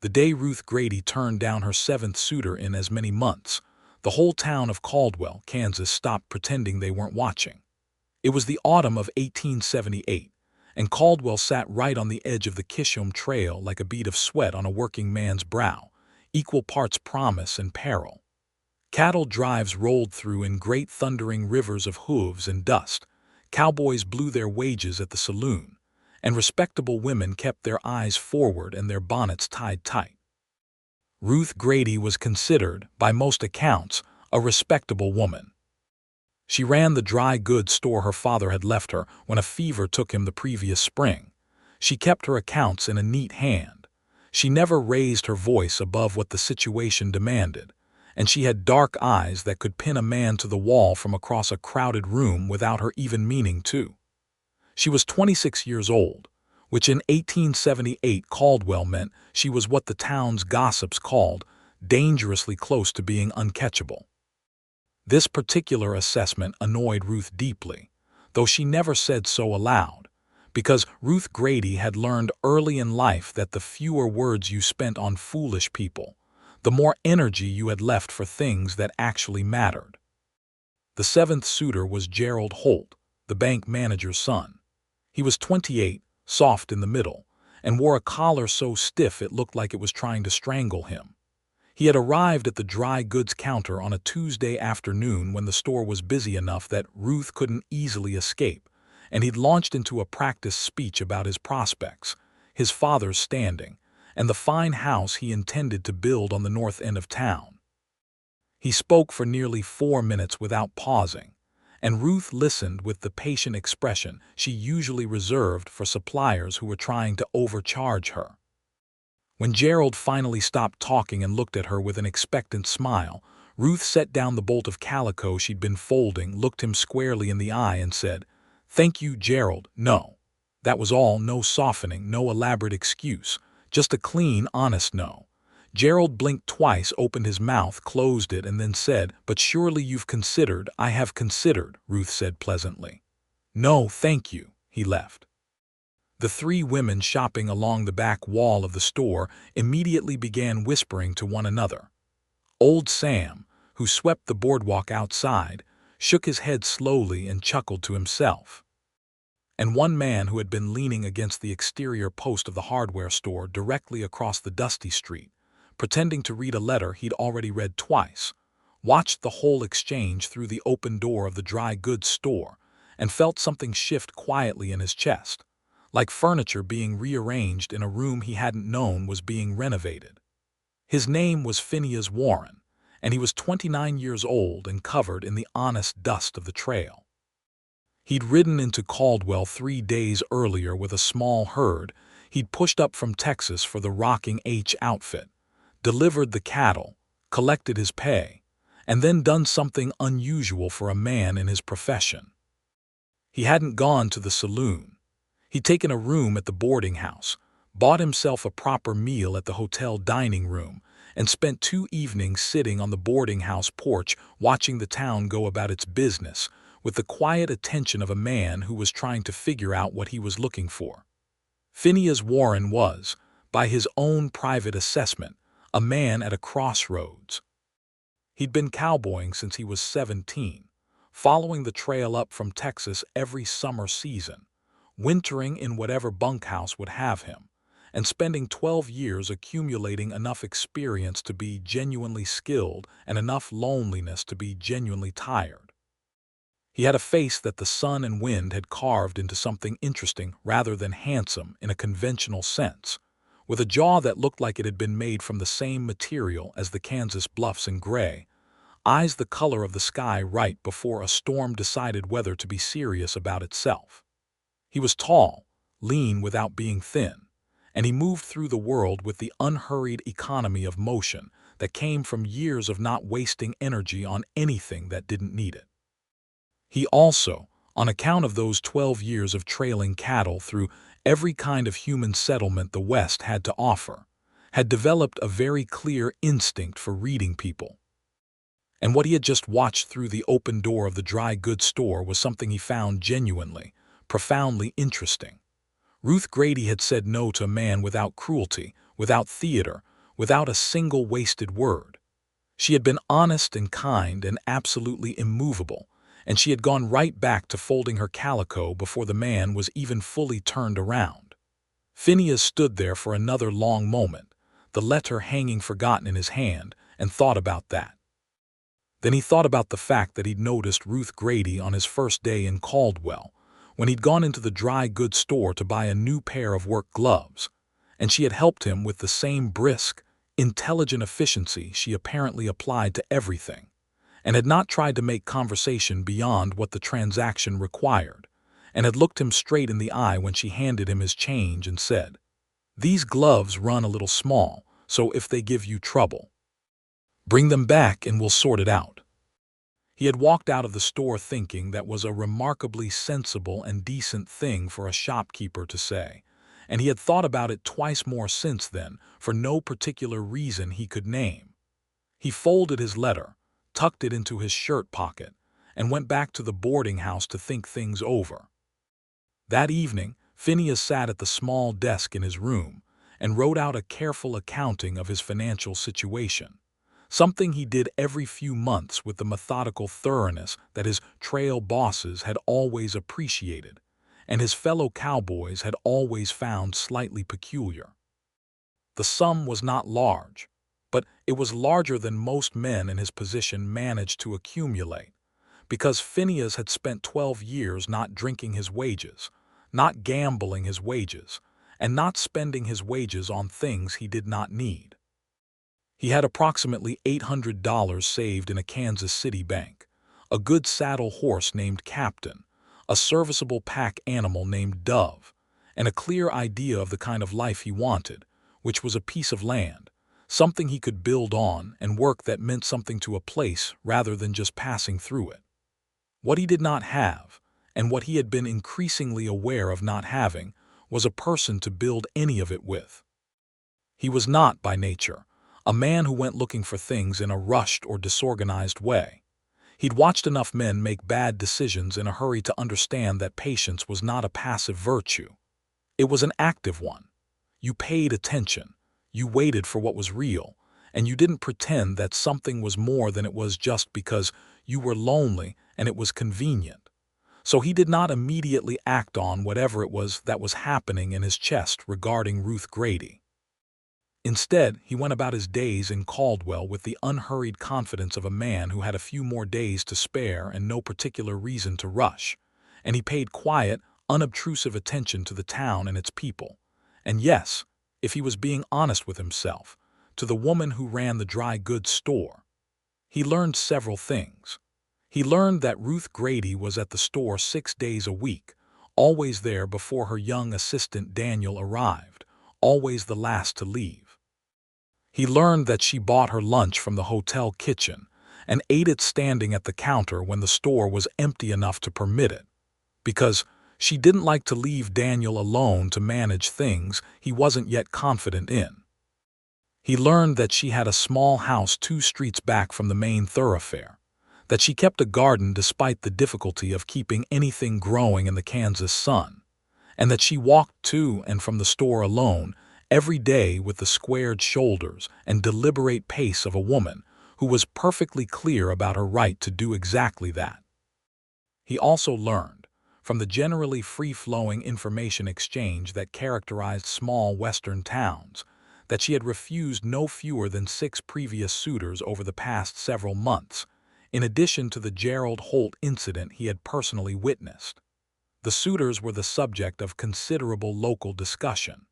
The day Ruth Grady turned down her seventh suitor in as many months, the whole town of Caldwell, Kansas stopped pretending they weren't watching. It was the autumn of 1878, and Caldwell sat right on the edge of the Chisholm Trail like a bead of sweat on a working man's brow, equal parts promise and peril. Cattle drives rolled through in great thundering rivers of hooves and dust, cowboys blew their wages at the saloon, and respectable women kept their eyes forward and their bonnets tied tight. Ruth Grady was considered, by most accounts, a respectable woman. She ran the dry goods store her father had left her when a fever took him the previous spring. She kept her accounts in a neat hand. She never raised her voice above what the situation demanded, and she had dark eyes that could pin a man to the wall from across a crowded room without her even meaning to. She was 26 years old, which in 1878 Caldwell meant she was what the town's gossips called dangerously close to being uncatchable. This particular assessment annoyed Ruth deeply, though she never said so aloud, because Ruth Grady had learned early in life that the fewer words you spent on foolish people, the more energy you had left for things that actually mattered. The seventh suitor was Gerald Holt, the bank manager's son. He was 28, soft in the middle, and wore a collar so stiff it looked like it was trying to strangle him. He had arrived at the dry goods counter on a Tuesday afternoon when the store was busy enough that Ruth couldn't easily escape, and he'd launched into a practice speech about his prospects, his father's standing, and the fine house he intended to build on the north end of town. He spoke for nearly 4 minutes without pausing, and Ruth listened with the patient expression she usually reserved for suppliers who were trying to overcharge her. When Gerald finally stopped talking and looked at her with an expectant smile, Ruth set down the bolt of calico she'd been folding, looked him squarely in the eye, and said, "Thank you, Gerald, no." That was all, no softening, no elaborate excuse, just a clean, honest no. Gerald blinked twice, opened his mouth, closed it, and then said, "But surely you've considered." "I have considered," Ruth said pleasantly. "No, thank you." He left. The three women shopping along the back wall of the store immediately began whispering to one another. Old Sam, who swept the boardwalk outside, shook his head slowly and chuckled to himself. And one man who had been leaning against the exterior post of the hardware store directly across the dusty street, pretending to read a letter he'd already read twice, watched the whole exchange through the open door of the dry goods store and felt something shift quietly in his chest, like furniture being rearranged in a room he hadn't known was being renovated. His name was Phineas Warren, and he was 29 years old and covered in the honest dust of the trail. He'd ridden into Caldwell 3 days earlier with a small herd he'd pushed up from Texas for the Rocking H outfit, delivered the cattle, collected his pay, and then done something unusual for a man in his profession. He hadn't gone to the saloon. He'd taken a room at the boarding house, bought himself a proper meal at the hotel dining room, and spent 2 evenings sitting on the boarding house porch watching the town go about its business with the quiet attention of a man who was trying to figure out what he was looking for. Phineas Warren was, by his own private assessment, a man at a crossroads. He'd been cowboying since he was 17, following the trail up from Texas every summer season, wintering in whatever bunkhouse would have him, and spending 12 years accumulating enough experience to be genuinely skilled and enough loneliness to be genuinely tired. He had a face that the sun and wind had carved into something interesting rather than handsome in a conventional sense, with a jaw that looked like it had been made from the same material as the Kansas bluffs in gray, eyes the color of the sky right before a storm decided whether to be serious about itself. He was tall, lean without being thin, and he moved through the world with the unhurried economy of motion that came from years of not wasting energy on anything that didn't need it. He also, on account of those 12 years of trailing cattle through every kind of human settlement the West had to offer, had developed a very clear instinct for reading people. And what he had just watched through the open door of the dry goods store was something he found genuinely, profoundly interesting. Ruth Grady had said no to a man without cruelty, without theater, without a single wasted word. She had been honest and kind and absolutely immovable, and she had gone right back to folding her calico before the man was even fully turned around. Phineas stood there for another long moment, the letter hanging forgotten in his hand, and thought about that. Then he thought about the fact that he'd noticed Ruth Grady on his first day in Caldwell, when he'd gone into the dry goods store to buy a new pair of work gloves, and she had helped him with the same brisk, intelligent efficiency she apparently applied to everything, and had not tried to make conversation beyond what the transaction required, and had looked him straight in the eye when she handed him his change and said, "These gloves run a little small, so if they give you trouble, bring them back and we'll sort it out." He had walked out of the store thinking that was a remarkably sensible and decent thing for a shopkeeper to say, and he had thought about it twice more since then for no particular reason he could name. He folded his letter, tucked it into his shirt pocket, and went back to the boarding house to think things over. That evening, Phineas sat at the small desk in his room and wrote out a careful accounting of his financial situation, something he did every few months with the methodical thoroughness that his trail bosses had always appreciated, and his fellow cowboys had always found slightly peculiar. The sum was not large, but it was larger than most men in his position managed to accumulate, because Phineas had spent 12 years not drinking his wages, not gambling his wages, and not spending his wages on things he did not need. He had approximately $800 saved in a Kansas City bank, a good saddle horse named Captain, a serviceable pack animal named Dove, and a clear idea of the kind of life he wanted, which was a piece of land, something he could build on, and work that meant something to a place rather than just passing through it. What he did not have, and what he had been increasingly aware of not having, was a person to build any of it with. He was not, by nature, a man who went looking for things in a rushed or disorganized way. He'd watched enough men make bad decisions in a hurry to understand that patience was not a passive virtue. It was an active one. You paid attention, you waited for what was real, and you didn't pretend that something was more than it was just because you were lonely and it was convenient. So he did not immediately act on whatever it was that was happening in his chest regarding Ruth Grady. Instead, he went about his days in Caldwell with the unhurried confidence of a man who had a few more days to spare and no particular reason to rush, and he paid quiet, unobtrusive attention to the town and its people, and yes, if he was being honest with himself, to the woman who ran the dry goods store. He learned several things. He learned that Ruth Grady was at the store 6 days a week, always there before her young assistant Daniel arrived, always the last to leave. He learned that she bought her lunch from the hotel kitchen and ate it standing at the counter when the store was empty enough to permit it, because she didn't like to leave Daniel alone to manage things he wasn't yet confident in. He learned that she had a small house 2 streets back from the main thoroughfare, that she kept a garden despite the difficulty of keeping anything growing in the Kansas sun, and that she walked to and from the store alone every day with the squared shoulders and deliberate pace of a woman who was perfectly clear about her right to do exactly that. He also learned, from the generally free-flowing information exchange that characterized small western towns, that she had refused no fewer than 6 previous suitors over the past several months, in addition to the Gerald Holt incident he had personally witnessed. The suitors were the subject of considerable local discussion.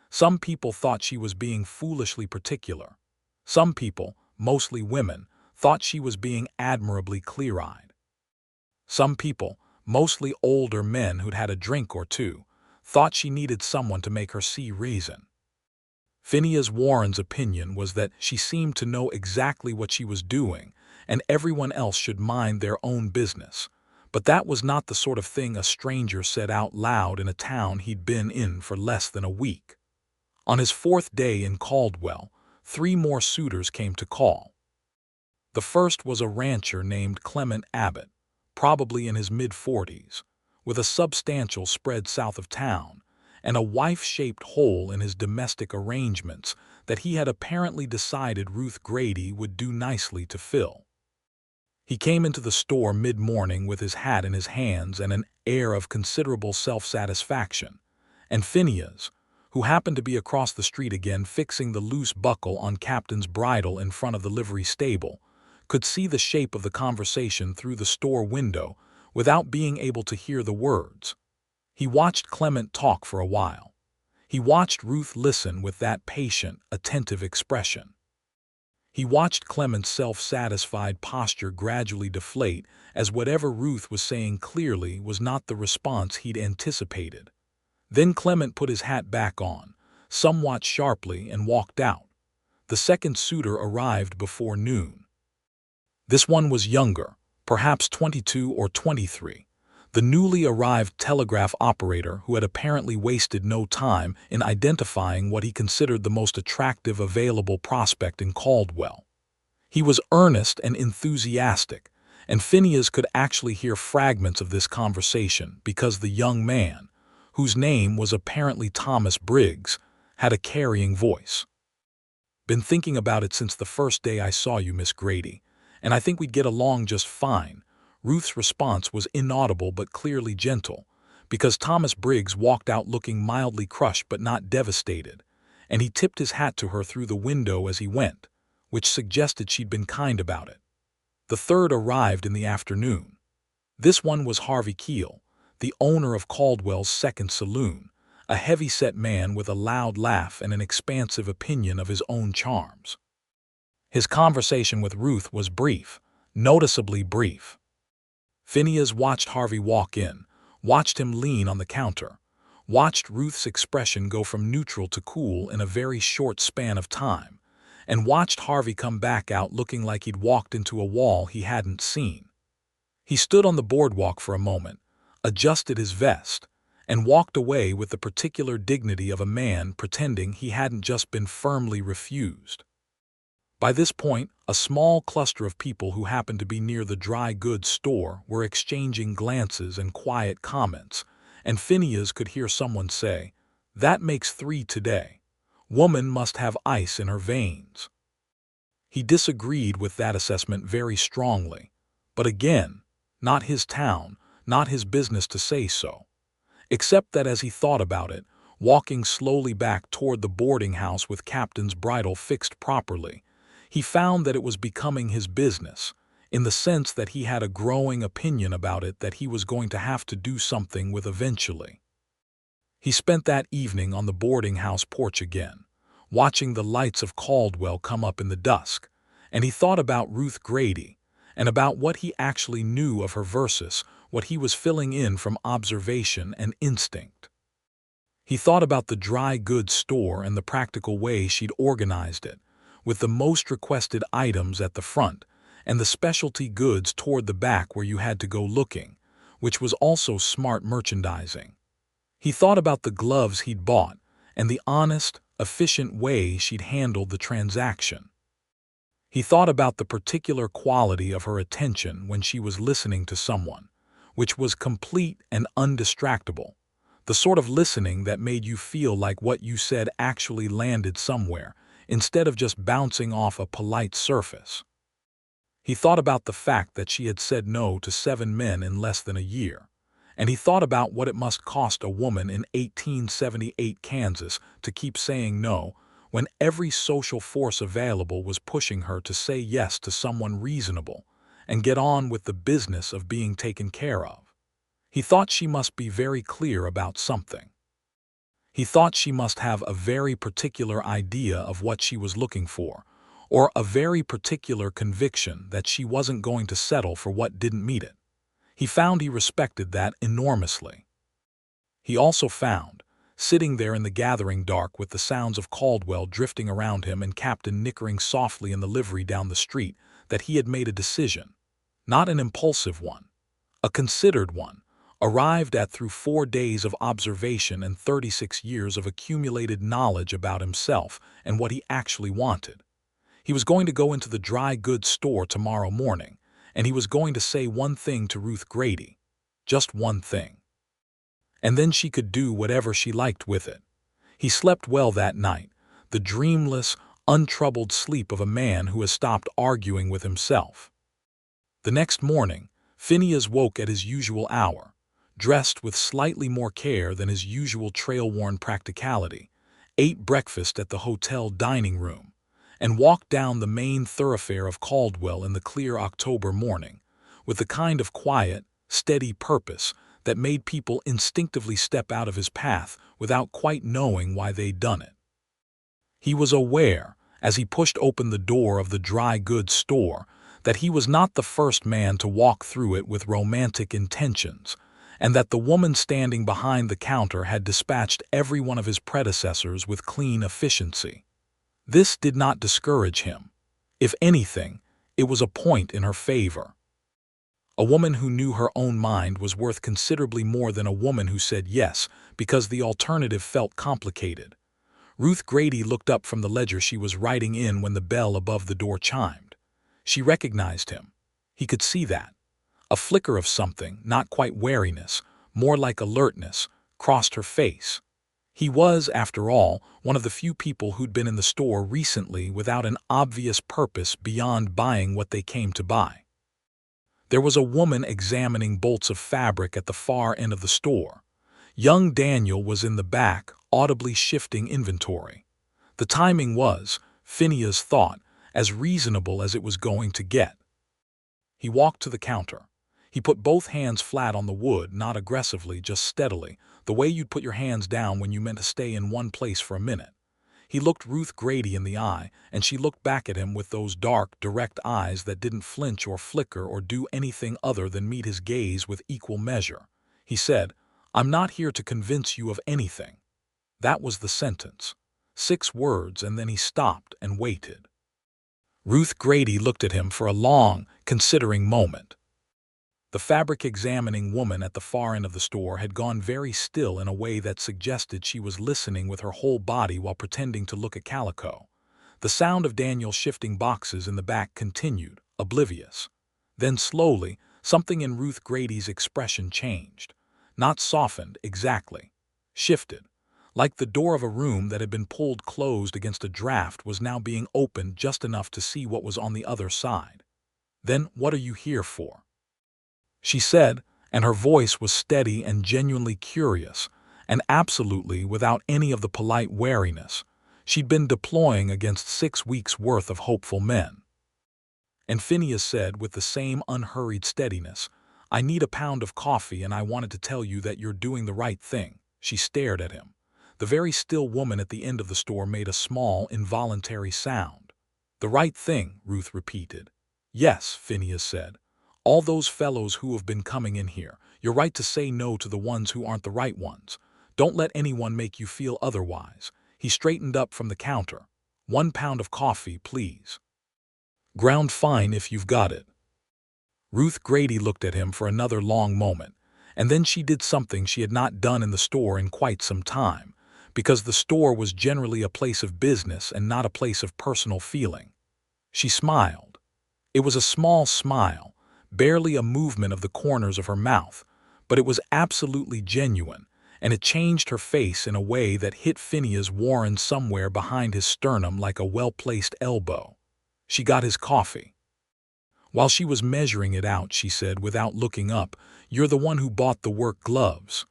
Some people thought she was being foolishly particular. Some people, mostly women, thought she was being admirably clear-eyed. Some people, mostly older men who'd had a drink or two, thought she needed someone to make her see reason. Phineas Warren's opinion was that she seemed to know exactly what she was doing, and everyone else should mind their own business. But that was not the sort of thing a stranger said out loud in a town he'd been in for less than a week. On his 4th day in Caldwell, 3 more suitors came to call. The first was a rancher named Clement Abbott, probably in his mid-40s, with a substantial spread south of town, and a wife-shaped hole in his domestic arrangements that he had apparently decided Ruth Grady would do nicely to fill. He came into the store mid-morning with his hat in his hands and an air of considerable self-satisfaction, and Phineas, who happened to be across the street again fixing the loose buckle on Captain's bridle in front of the livery stable, could see the shape of the conversation through the store window without being able to hear the words. He watched Clement talk for a while. He watched Ruth listen with that patient, attentive expression. He watched Clement's self-satisfied posture gradually deflate as whatever Ruth was saying clearly was not the response he'd anticipated. Then Clement put his hat back on, somewhat sharply, and walked out. The second suitor arrived before noon. This one was younger, perhaps 22 or 23, the newly arrived telegraph operator who had apparently wasted no time in identifying what he considered the most attractive available prospect in Caldwell. He was earnest and enthusiastic, and Phineas could actually hear fragments of this conversation because the young man, whose name was apparently Thomas Briggs, had a carrying voice. "Been thinking about it since the first day I saw you, Miss Grady, and I think we'd get along just fine." Ruth's response was inaudible but clearly gentle, because Thomas Briggs walked out looking mildly crushed but not devastated, and he tipped his hat to her through the window as he went, which suggested she'd been kind about it. The third arrived in the afternoon. This one was Harvey Keel, the owner of Caldwell's second saloon, a heavy-set man with a loud laugh and an expansive opinion of his own charms. His conversation with Ruth was brief, noticeably brief. Phineas watched Harvey walk in, watched him lean on the counter, watched Ruth's expression go from neutral to cool in a very short span of time, and watched Harvey come back out looking like he'd walked into a wall he hadn't seen. He stood on the boardwalk for a moment, adjusted his vest, and walked away with the particular dignity of a man pretending he hadn't just been firmly refused. By this point, a small cluster of people who happened to be near the dry goods store were exchanging glances and quiet comments, and Phineas could hear someone say, "That makes 3 today. Woman must have ice in her veins." He disagreed with that assessment very strongly, but again, not his town, not his business to say so. Except that as he thought about it, walking slowly back toward the boarding house with Captain's bridle fixed properly, he found that it was becoming his business, in the sense that he had a growing opinion about it that he was going to have to do something with eventually. He spent that evening on the boarding house porch again, watching the lights of Caldwell come up in the dusk, and he thought about Ruth Grady, and about what he actually knew of her versus what he was filling in from observation and instinct. He thought about the dry goods store and the practical way she'd organized it, with the most requested items at the front, and the specialty goods toward the back where you had to go looking, which was also smart merchandising. He thought about the gloves he'd bought, and the honest, efficient way she'd handled the transaction. He thought about the particular quality of her attention when she was listening to someone, which was complete and undistractable, the sort of listening that made you feel like what you said actually landed somewhere, instead of just bouncing off a polite surface. He thought about the fact that she had said no to 7 men in less than a year, and he thought about what it must cost a woman in 1878 Kansas to keep saying no when every social force available was pushing her to say yes to someone reasonable and get on with the business of being taken care of. He thought she must be very clear about something. He thought she must have a very particular idea of what she was looking for, or a very particular conviction that she wasn't going to settle for what didn't meet it. He found he respected that enormously. He also found, sitting there in the gathering dark with the sounds of Caldwell drifting around him and Captain nickering softly in the livery down the street, that he had made a decision, not an impulsive one, a considered one, arrived at through 4 days of observation and 36 years of accumulated knowledge about himself and what he actually wanted. He was going to go into the dry goods store tomorrow morning, and he was going to say one thing to Ruth Grady, just one thing. and then she could do whatever she liked with it. He slept well that night, the dreamless, untroubled sleep of a man who has stopped arguing with himself. The next morning, Phineas woke at his usual hour, dressed with slightly more care than his usual trail-worn practicality, ate breakfast at the hotel dining room, and walked down the main thoroughfare of Caldwell in the clear October morning, with the kind of quiet, steady purpose that made people instinctively step out of his path without quite knowing why they'd done it. He was aware, as he pushed open the door of the dry goods store, that he was not the first man to walk through it with romantic intentions, and that the woman standing behind the counter had dispatched every one of his predecessors with clean efficiency. This did not discourage him. If anything, it was a point in her favor. A woman who knew her own mind was worth considerably more than a woman who said yes because the alternative felt complicated. Ruth Grady looked up from the ledger she was writing in when the bell above the door chimed. She recognized him. He could see that. A flicker of something, not quite wariness, more like alertness, crossed her face. He was, after all, one of the few people who'd been in the store recently without an obvious purpose beyond buying what they came to buy. There was a woman examining bolts of fabric at the far end of the store. Young Daniel was in the back, audibly shifting inventory. The timing was, Phineas thought, as reasonable as it was going to get. He walked to the counter. He put both hands flat on the wood, not aggressively, just steadily, the way you'd put your hands down when you meant to stay in one place for a minute. He looked Ruth Grady in the eye, and she looked back at him with those dark, direct eyes that didn't flinch or flicker or do anything other than meet his gaze with equal measure. He said, "I'm not here to convince you of anything." That was the sentence. 6 words, and then he stopped and waited. Ruth Grady looked at him for a long, considering moment. The fabric-examining woman at the far end of the store had gone very still in a way that suggested she was listening with her whole body while pretending to look at calico. The sound of Daniel shifting boxes in the back continued, oblivious. Then slowly, something in Ruth Grady's expression changed. Not softened, exactly. Shifted. Like the door of a room that had been pulled closed against a draft was now being opened just enough to see what was on the other side. "Then what are you here for?" she said, and her voice was steady and genuinely curious, and absolutely without any of the polite wariness she'd been deploying against 6 weeks' worth of hopeful men. And Phineas said with the same unhurried steadiness, "I need a pound of coffee, and I wanted to tell you that you're doing the right thing." She stared at him. The very still woman at the end of the store made a small, involuntary sound. "The right thing," Ruth repeated. "Yes," Phineas said. "All those fellows who have been coming in here, you're right to say no to the ones who aren't the right ones. Don't let anyone make you feel otherwise." He straightened up from the counter. "1 pound of coffee, please. Ground fine if you've got it." Ruth Grady looked at him for another long moment, and then she did something she had not done in the store in quite some time, because the store was generally a place of business and not a place of personal feeling. She smiled. It was a small smile, barely a movement of the corners of her mouth, but it was absolutely genuine, and it changed her face in a way that hit Phineas Warren somewhere behind his sternum like a well-placed elbow. She got his coffee. While she was measuring it out, she said without looking up, "You're the one who bought the work gloves."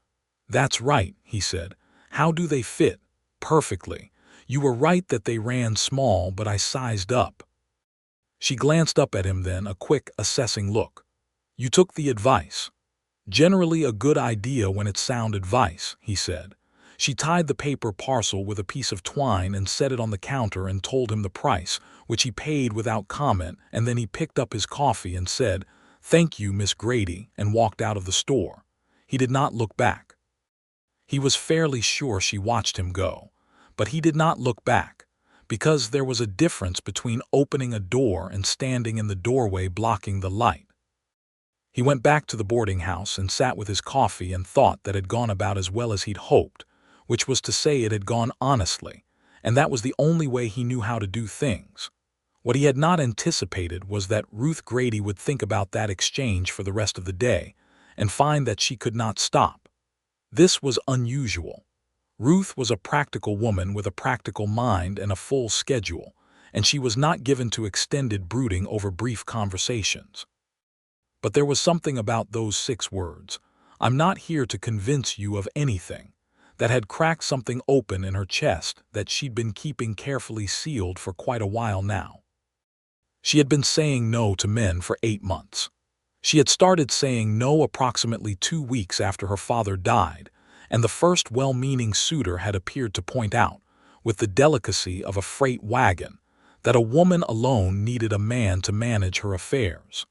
"That's right," he said. "How do they fit?" "Perfectly. You were right that they ran small, but I sized up." She glanced up at him then, a quick, assessing look. "You took the advice." "Generally a good idea when it's sound advice," he said. She tied the paper parcel with a piece of twine and set it on the counter and told him the price, which he paid without comment, and then he picked up his coffee and said, "Thank you, Miss Grady," and walked out of the store. He did not look back. He was fairly sure she watched him go, but he did not look back, because there was a difference between opening a door and standing in the doorway blocking the light. He went back to the boarding house and sat with his coffee and thought that had gone about as well as he'd hoped, which was to say it had gone honestly, and that was the only way he knew how to do things. What he had not anticipated was that Ruth Grady would think about that exchange for the rest of the day and find that she could not stop. This was unusual. Ruth was a practical woman with a practical mind and a full schedule, and she was not given to extended brooding over brief conversations. But there was something about those 6 words, "I'm not here to convince you of anything," that had cracked something open in her chest that she'd been keeping carefully sealed for quite a while now. She had been saying no to men for 8 months. She had started saying no approximately 2 weeks after her father died, and the first well-meaning suitor had appeared to point out, with the delicacy of a freight wagon, that a woman alone needed a man to manage her affairs.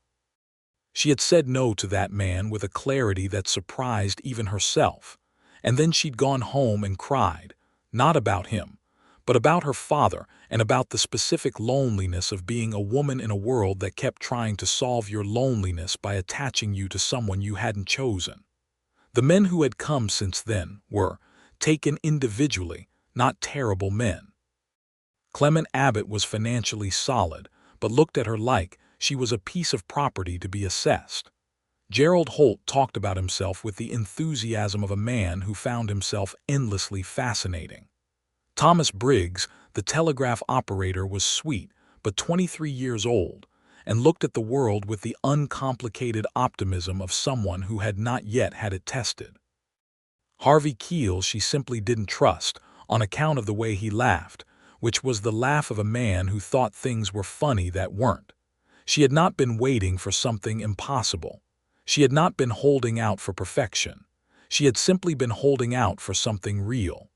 She had said no to that man with a clarity that surprised even herself, and then she'd gone home and cried, not about him, but about her father and about the specific loneliness of being a woman in a world that kept trying to solve your loneliness by attaching you to someone you hadn't chosen. The men who had come since then were, taken individually, not terrible men. Clement Abbott was financially solid, but looked at her like she was a piece of property to be assessed. Gerald Holt talked about himself with the enthusiasm of a man who found himself endlessly fascinating. Thomas Briggs, the telegraph operator, was sweet, but 23 years old, and looked at the world with the uncomplicated optimism of someone who had not yet had it tested. Harvey Keel she simply didn't trust, on account of the way he laughed, which was the laugh of a man who thought things were funny that weren't. She had not been waiting for something impossible. She had not been holding out for perfection. She had simply been holding out for something real.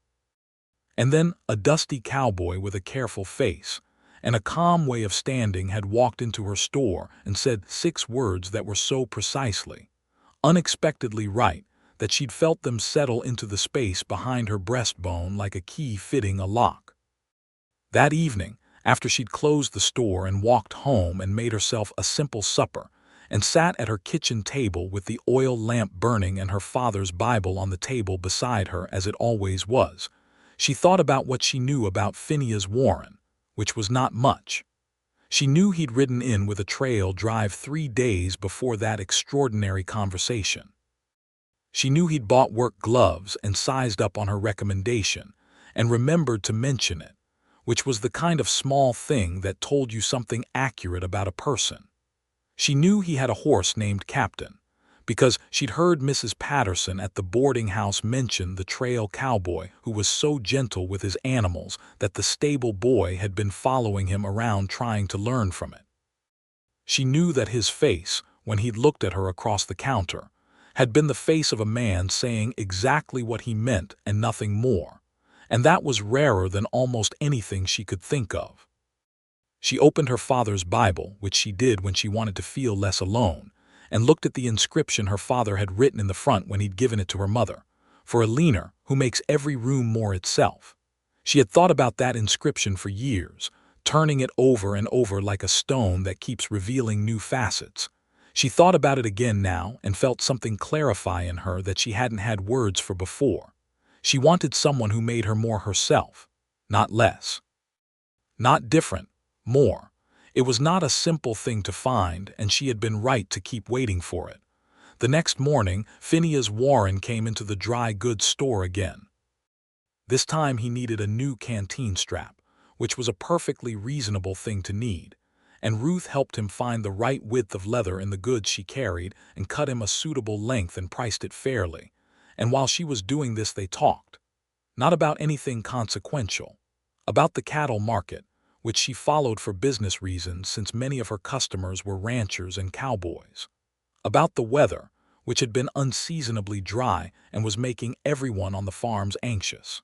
And then a dusty cowboy with a careful face and a calm way of standing had walked into her store and said 6 words that were so precisely, unexpectedly right, that she'd felt them settle into the space behind her breastbone like a key fitting a lock. That evening, after she'd closed the store and walked home and made herself a simple supper, and sat at her kitchen table with the oil lamp burning and her father's Bible on the table beside her as it always was, she thought about what she knew about Phineas Warren, which was not much. She knew he'd ridden in with a trail drive 3 days before that extraordinary conversation. She knew he'd bought work gloves and sized up on her recommendation, and remembered to mention it, which was the kind of small thing that told you something accurate about a person. She knew he had a horse named Captain, because she'd heard Mrs. Patterson at the boarding house mention the trail cowboy who was so gentle with his animals that the stable boy had been following him around trying to learn from it. She knew that his face, when he'd looked at her across the counter, had been the face of a man saying exactly what he meant and nothing more, and that was rarer than almost anything she could think of. She opened her father's Bible, which she did when she wanted to feel less alone, and looked at the inscription her father had written in the front when he'd given it to her mother, "For a leaner, who makes every room more itself." She had thought about that inscription for years, turning it over and over like a stone that keeps revealing new facets. She thought about it again now and felt something clarify in her that she hadn't had words for before. She wanted someone who made her more herself, not less. Not different, more. It was not a simple thing to find, and she had been right to keep waiting for it. The next morning, Phineas Warren came into the dry goods store again. This time he needed a new canteen strap, which was a perfectly reasonable thing to need, and Ruth helped him find the right width of leather in the goods she carried and cut him a suitable length and priced it fairly. And while she was doing this they talked. Not about anything consequential. About the cattle market, which she followed for business reasons since many of her customers were ranchers and cowboys. About the weather, which had been unseasonably dry and was making everyone on the farms anxious.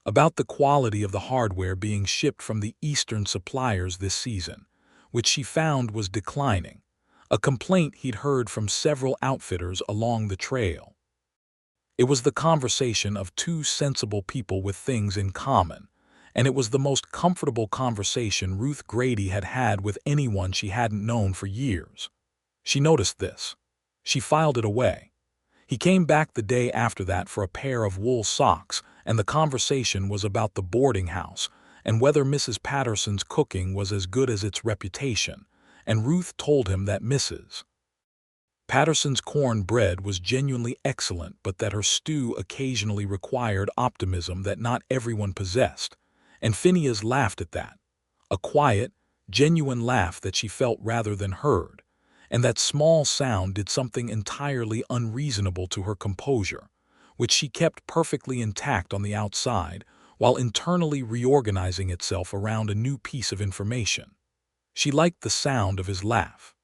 About the quality of the hardware being shipped from the eastern suppliers this season, which she found was declining, a complaint he'd heard from several outfitters along the trail. It was the conversation of 2 sensible people with things in common, and it was the most comfortable conversation Ruth Grady had had with anyone she hadn't known for years. She noticed this. She filed it away. He came back the day after that for a pair of wool socks, and the conversation was about the boarding house and whether Mrs. Patterson's cooking was as good as its reputation, and Ruth told him that Mrs. Patterson's corn bread was genuinely excellent, but that her stew occasionally required optimism that not everyone possessed, and Phineas laughed at that. A quiet, genuine laugh that she felt rather than heard, and that small sound did something entirely unreasonable to her composure, which she kept perfectly intact on the outside, while internally reorganizing itself around a new piece of information. She liked the sound of his laugh.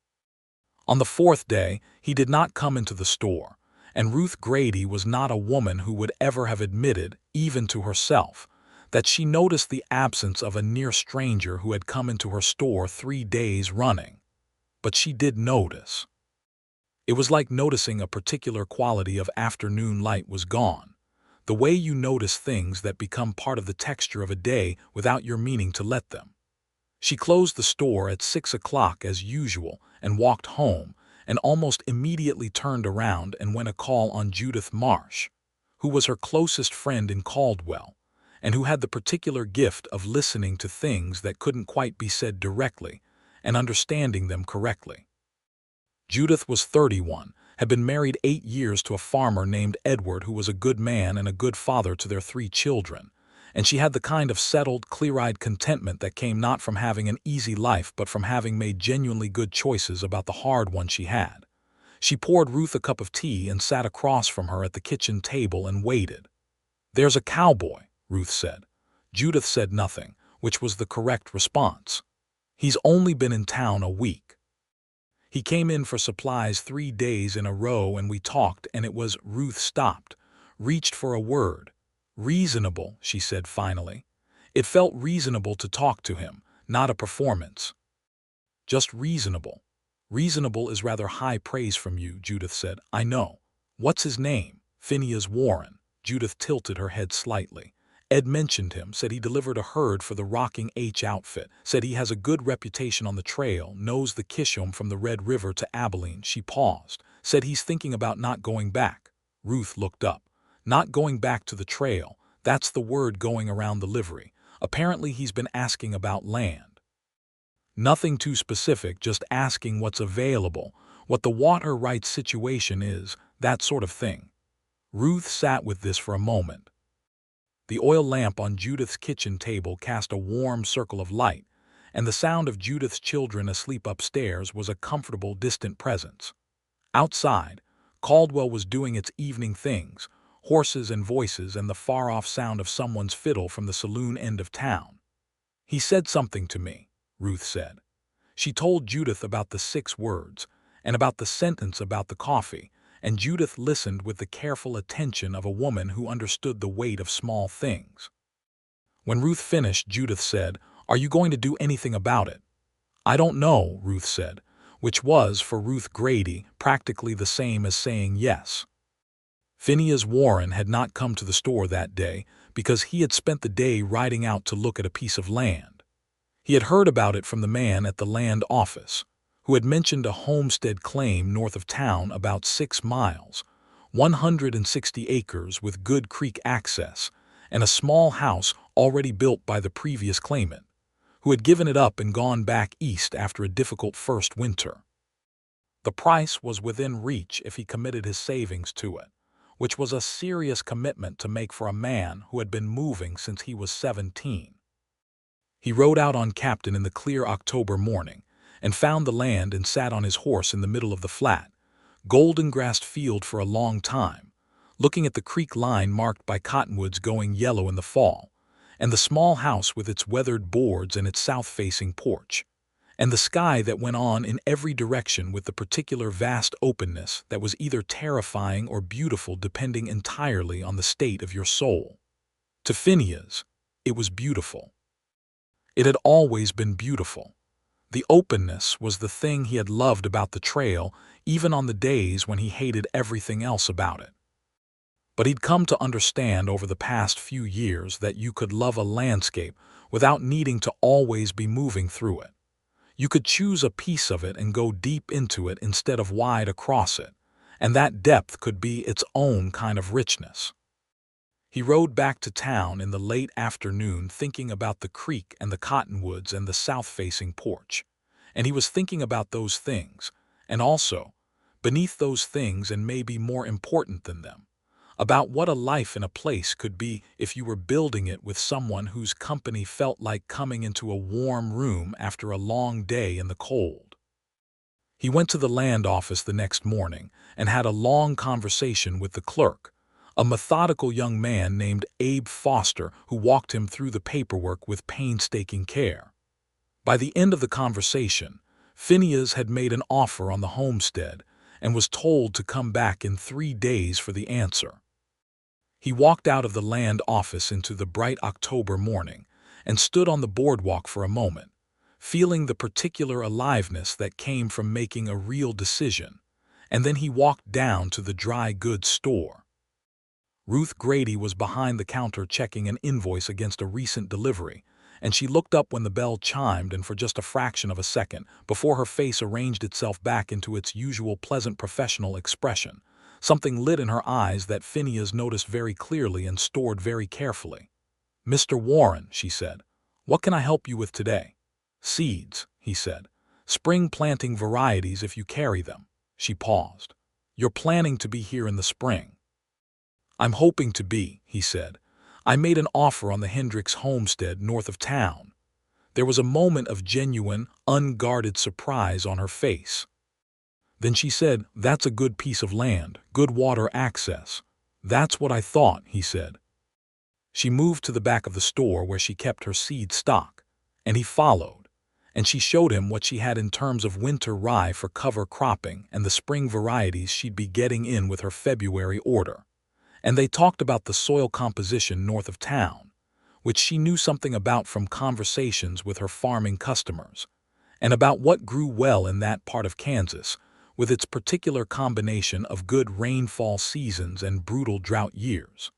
On the fourth day, he did not come into the store, and Ruth Grady was not a woman who would ever have admitted, even to herself, that she noticed the absence of a near stranger who had come into her store 3 days running. But she did notice. It was like noticing a particular quality of afternoon light was gone, the way you notice things that become part of the texture of a day without your meaning to let them. She closed the store at 6 o'clock as usual and walked home, and almost immediately turned around and went a call on Judith Marsh, who was her closest friend in Caldwell, and who had the particular gift of listening to things that couldn't quite be said directly and understanding them correctly. Judith was 31, had been married 8 years to a farmer named Edward who was a good man and a good father to their 3 children, and she had the kind of settled, clear-eyed contentment that came not from having an easy life but from having made genuinely good choices about the hard one she had. She poured Ruth a cup of tea and sat across from her at the kitchen table and waited. "There's a cowboy," Ruth said. Judith said nothing, which was the correct response. "He's only been in town a week. He came in for supplies 3 days in a row and we talked, and it was—" Ruth stopped, reached for a word. "Reasonable," she said finally. It felt reasonable to talk to him, not a performance. "Just reasonable." "Reasonable is rather high praise from you," Judith said. "I know. What's his name?" "Phineas Warren." Judith tilted her head slightly. "Ed mentioned him, said he delivered a herd for the Rocking H outfit, said he has a good reputation on the trail, knows the Chisholm from the Red River to Abilene." She paused. "Said he's thinking about not going back." Ruth looked up. "Not going back to the trail, that's the word going around the livery. Apparently he's been asking about land. Nothing too specific, just asking what's available, what the water rights situation is, that sort of thing." Ruth sat with this for a moment. The oil lamp on Judith's kitchen table cast a warm circle of light, and the sound of Judith's children asleep upstairs was a comfortable, distant presence. Outside, Caldwell was doing its evening things, horses and voices and the far-off sound of someone's fiddle from the saloon end of town. "He said something to me," Ruth said. She told Judith about the 6 words, and about the sentence about the coffee, and Judith listened with the careful attention of a woman who understood the weight of small things. When Ruth finished, Judith said, "Are you going to do anything about it?" "I don't know," Ruth said, which was, for Ruth Grady, practically the same as saying yes. Phineas Warren had not come to the store that day because he had spent the day riding out to look at a piece of land. He had heard about it from the man at the land office, who had mentioned a homestead claim north of town about 6 miles, 160 acres with good creek access, and a small house already built by the previous claimant, who had given it up and gone back east after a difficult first winter. The price was within reach if he committed his savings to it, which was a serious commitment to make for a man who had been moving since he was 17. He rode out on Captain in the clear October morning, and found the land and sat on his horse in the middle of the flat, golden-grassed field for a long time, looking at the creek line marked by cottonwoods going yellow in the fall, and the small house with its weathered boards and its south-facing porch, and the sky that went on in every direction with the particular vast openness that was either terrifying or beautiful depending entirely on the state of your soul. To Phineas, it was beautiful. It had always been beautiful. The openness was the thing he had loved about the trail, even on the days when he hated everything else about it. But he'd come to understand over the past few years that you could love a landscape without needing to always be moving through it. You could choose a piece of it and go deep into it instead of wide across it, and that depth could be its own kind of richness. He rode back to town in the late afternoon thinking about the creek and the cottonwoods and the south-facing porch, and he was thinking about those things, and also, beneath those things and maybe more important than them, about what a life in a place could be if you were building it with someone whose company felt like coming into a warm room after a long day in the cold. He went to the land office the next morning and had a long conversation with the clerk, a methodical young man named Abe Foster who walked him through the paperwork with painstaking care. By the end of the conversation, Phineas had made an offer on the homestead and was told to come back in 3 days for the answer. He walked out of the land office into the bright October morning and stood on the boardwalk for a moment, feeling the particular aliveness that came from making a real decision, and then he walked down to the dry goods store. Ruth Grady was behind the counter checking an invoice against a recent delivery, and she looked up when the bell chimed, and for just a fraction of a second, before her face arranged itself back into its usual pleasant professional expression, something lit in her eyes that Phineas noticed very clearly and stored very carefully. "Mr. Warren," she said, "what can I help you with today?" "Seeds," he said. "Spring planting varieties if you carry them." She paused. "You're planning to be here in the spring?" "I'm hoping to be," he said. "I made an offer on the Hendricks homestead north of town." There was a moment of genuine, unguarded surprise on her face. Then she said, "That's a good piece of land, good water access." "That's what I thought," he said. She moved to the back of the store where she kept her seed stock, and he followed, and she showed him what she had in terms of winter rye for cover cropping and the spring varieties she'd be getting in with her February order. And they talked about the soil composition north of town, which she knew something about from conversations with her farming customers, and about what grew well in that part of Kansas, with its particular combination of good rainfall seasons and brutal drought years.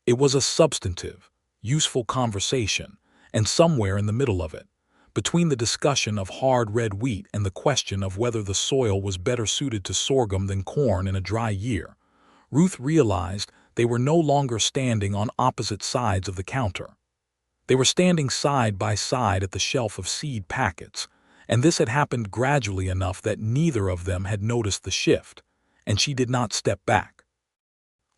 It was a substantive, useful conversation, and somewhere in the middle of it, between the discussion of hard red wheat and the question of whether the soil was better suited to sorghum than corn in a dry year, Ruth realized they were no longer standing on opposite sides of the counter. They were standing side by side at the shelf of seed packets, and this had happened gradually enough that neither of them had noticed the shift, and she did not step back.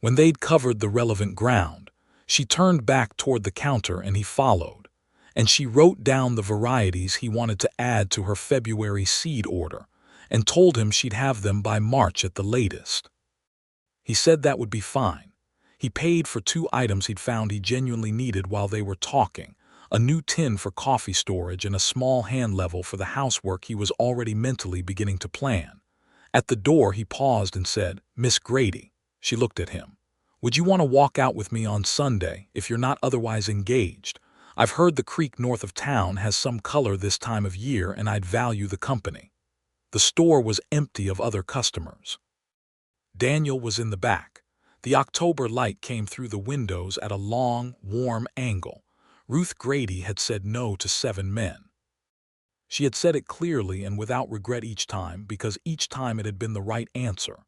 When they'd covered the relevant ground, she turned back toward the counter and he followed, and she wrote down the varieties he wanted to add to her February seed order and told him she'd have them by March at the latest. He said that would be fine. He paid for 2 items he'd found he genuinely needed while they were talking, a new tin for coffee storage and a small hand level for the housework he was already mentally beginning to plan. At the door he paused and said, "Miss Grady." She looked at him. "Would you want to walk out with me on Sunday if you're not otherwise engaged? I've heard the creek north of town has some color this time of year and I'd value the company." The store was empty of other customers. Daniel was in the back. The October light came through the windows at a long, warm angle. Ruth Grady had said no to 7 men. She had said it clearly and without regret each time, because each time it had been the right answer.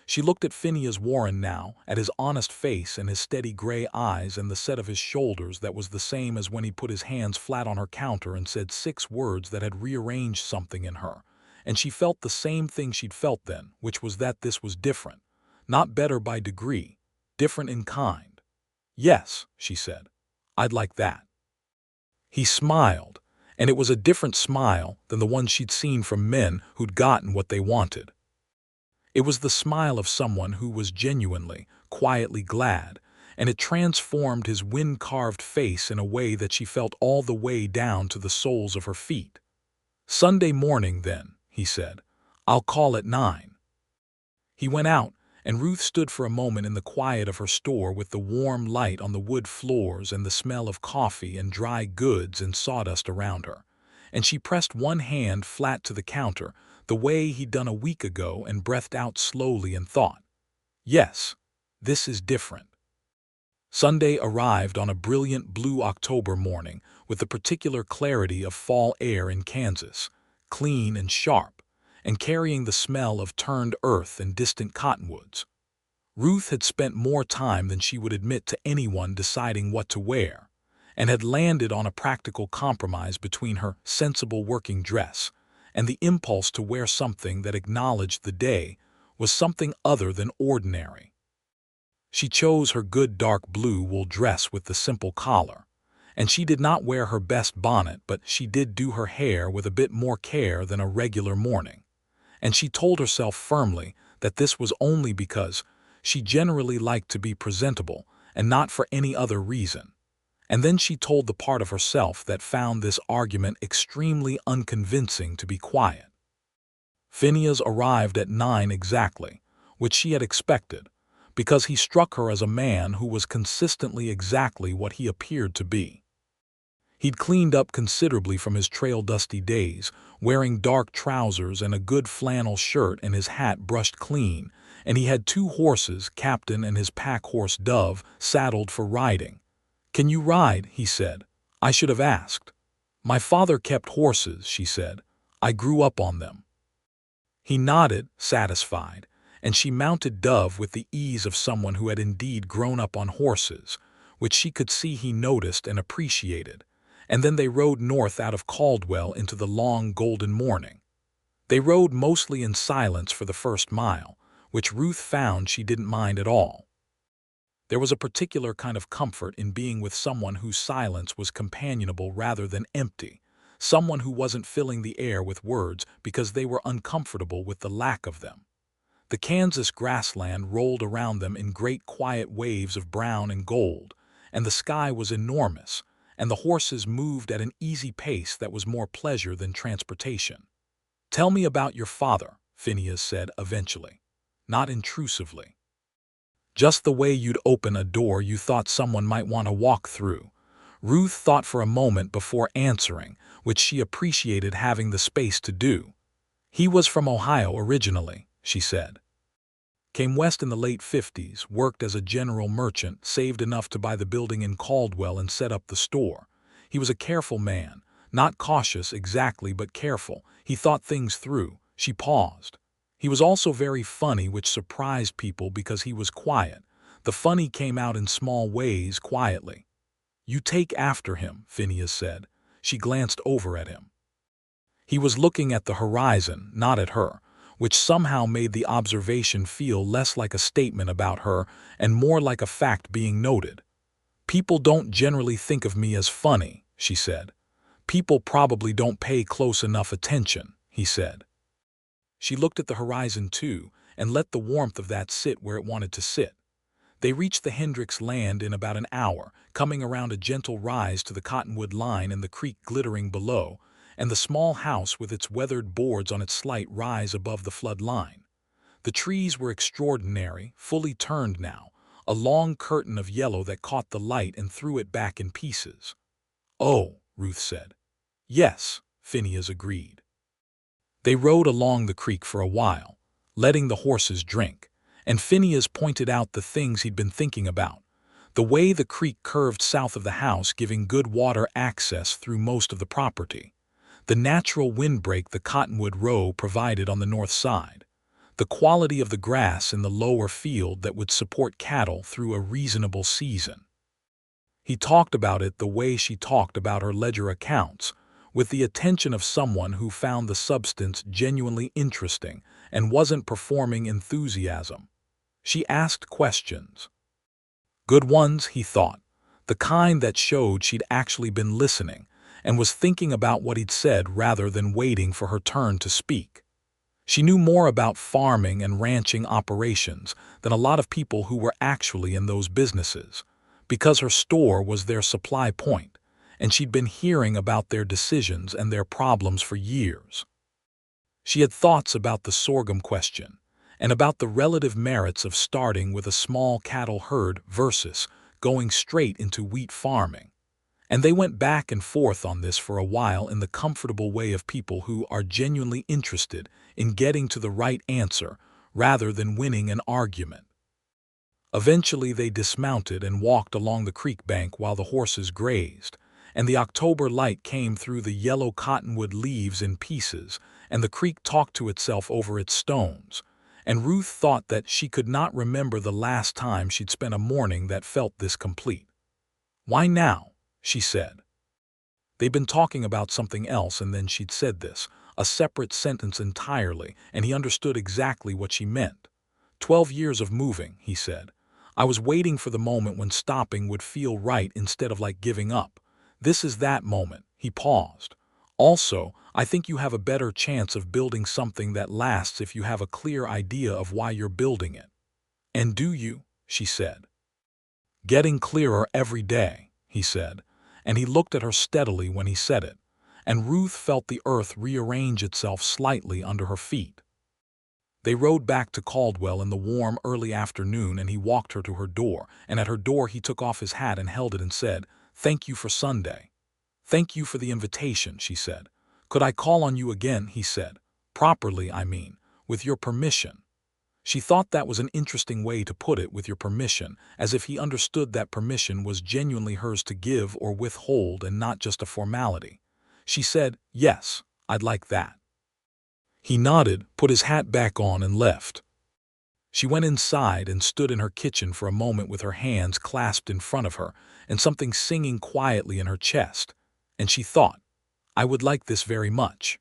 She looked at Phineas Warren now, at his honest face and his steady gray eyes and the set of his shoulders that was the same as when he put his hands flat on her counter and said 6 words that had rearranged something in her. And she felt the same thing she'd felt then, which was that this was different. Not better by degree, different in kind. "Yes," she said, "I'd like that." He smiled, and it was a different smile than the one she'd seen from men who'd gotten what they wanted. It was the smile of someone who was genuinely, quietly glad, and it transformed his wind-carved face in a way that she felt all the way down to the soles of her feet. "Sunday morning, then," he said. "I'll call at 9. He went out, and Ruth stood for a moment in the quiet of her store with the warm light on the wood floors and the smell of coffee and dry goods and sawdust around her. And she pressed one hand flat to the counter, the way he'd done a week ago, and breathed out slowly and thought, "Yes, this is different." Sunday arrived on a brilliant blue October morning with the particular clarity of fall air in Kansas, clean and sharp, and carrying the smell of turned earth and distant cottonwoods. Ruth had spent more time than she would admit to anyone deciding what to wear, and had landed on a practical compromise between her sensible working dress and the impulse to wear something that acknowledged the day was something other than ordinary. She chose her good dark blue wool dress with the simple collar, and she did not wear her best bonnet, but she did do her hair with a bit more care than a regular morning, and she told herself firmly that this was only because she generally liked to be presentable and not for any other reason. And then she told the part of herself that found this argument extremely unconvincing to be quiet. Phineas arrived at 9 exactly, which she had expected, because he struck her as a man who was consistently exactly what he appeared to be. He'd cleaned up considerably from his trail-dusty days, wearing dark trousers and a good flannel shirt and his hat brushed clean, and he had 2 horses, Captain and his pack-horse Dove, saddled for riding. "Can you ride?" he said. "I should have asked." "My father kept horses," she said. "I grew up on them." He nodded, satisfied, and she mounted Dove with the ease of someone who had indeed grown up on horses, which she could see he noticed and appreciated, and then they rode north out of Caldwell into the long golden morning. They rode mostly in silence for the first mile, which Ruth found she didn't mind at all. There was a particular kind of comfort in being with someone whose silence was companionable rather than empty, someone who wasn't filling the air with words because they were uncomfortable with the lack of them. The Kansas grassland rolled around them in great quiet waves of brown and gold, and the sky was enormous, and the horses moved at an easy pace that was more pleasure than transportation. "Tell me about your father," Phineas said eventually, not intrusively. Just the way you'd open a door you thought someone might want to walk through. Ruth thought for a moment before answering, which she appreciated having the space to do. "He was from Ohio originally," she said. "Came west in the late 50s, worked as a general merchant, saved enough to buy the building in Caldwell and set up the store. He was a careful man, not cautious exactly but careful. He thought things through." She paused. "He was also very funny, which surprised people because he was quiet. The funny came out in small ways, quietly." "You take after him," Phineas said. She glanced over at him. He was looking at the horizon, not at her, which somehow made the observation feel less like a statement about her and more like a fact being noted. "People don't generally think of me as funny," she said. "People probably don't pay close enough attention," he said. She looked at the horizon too, and let the warmth of that sit where it wanted to sit. They reached the Hendricks land in about an hour, coming around a gentle rise to the cottonwood line and the creek glittering below, and the small house with its weathered boards on its slight rise above the flood line. The trees were extraordinary, fully turned now, a long curtain of yellow that caught the light and threw it back in pieces. "Oh," Ruth said. "Yes," Phineas agreed. They rode along the creek for a while, letting the horses drink, and Phineas pointed out the things he'd been thinking about. The way the creek curved south of the house, giving good water access through most of the property. The natural windbreak the cottonwood row provided on the north side. The quality of the grass in the lower field that would support cattle through a reasonable season. He talked about it the way she talked about her ledger accounts, with the attention of someone who found the substance genuinely interesting and wasn't performing enthusiasm. She asked questions. Good ones, he thought, the kind that showed she'd actually been listening and was thinking about what he'd said rather than waiting for her turn to speak. She knew more about farming and ranching operations than a lot of people who were actually in those businesses, because her store was their supply point, and she'd been hearing about their decisions and their problems for years. She had thoughts about the sorghum question, and about the relative merits of starting with a small cattle herd versus going straight into wheat farming. And they went back and forth on this for a while in the comfortable way of people who are genuinely interested in getting to the right answer rather than winning an argument. Eventually they dismounted and walked along the creek bank while the horses grazed, and the October light came through the yellow cottonwood leaves in pieces, and the creek talked to itself over its stones, and Ruth thought that she could not remember the last time she'd spent a morning that felt this complete. "Why now?" she said. They'd been talking about something else, and then she'd said this, a separate sentence entirely, and he understood exactly what she meant. 12 years of moving, he said. I was waiting for the moment when stopping would feel right instead of like giving up. This is that moment. He paused. Also, I think you have a better chance of building something that lasts if you have a clear idea of why you're building it. And do you? She said. Getting clearer every day, he said, and he looked at her steadily when he said it, and Ruth felt the earth rearrange itself slightly under her feet. They rode back to Caldwell in the warm, early afternoon, and he walked her to her door, and at her door he took off his hat and held it and said, "Thank you for Sunday." "Thank you for the invitation," she said. "Could I call on you again?" he said. "Properly, I mean, with your permission." She thought that was an interesting way to put it, with your permission, as if he understood that permission was genuinely hers to give or withhold and not just a formality. She said, "Yes, I'd like that." He nodded, put his hat back on, and left. She went inside and stood in her kitchen for a moment with her hands clasped in front of her and something singing quietly in her chest, and she thought, I would like this very much.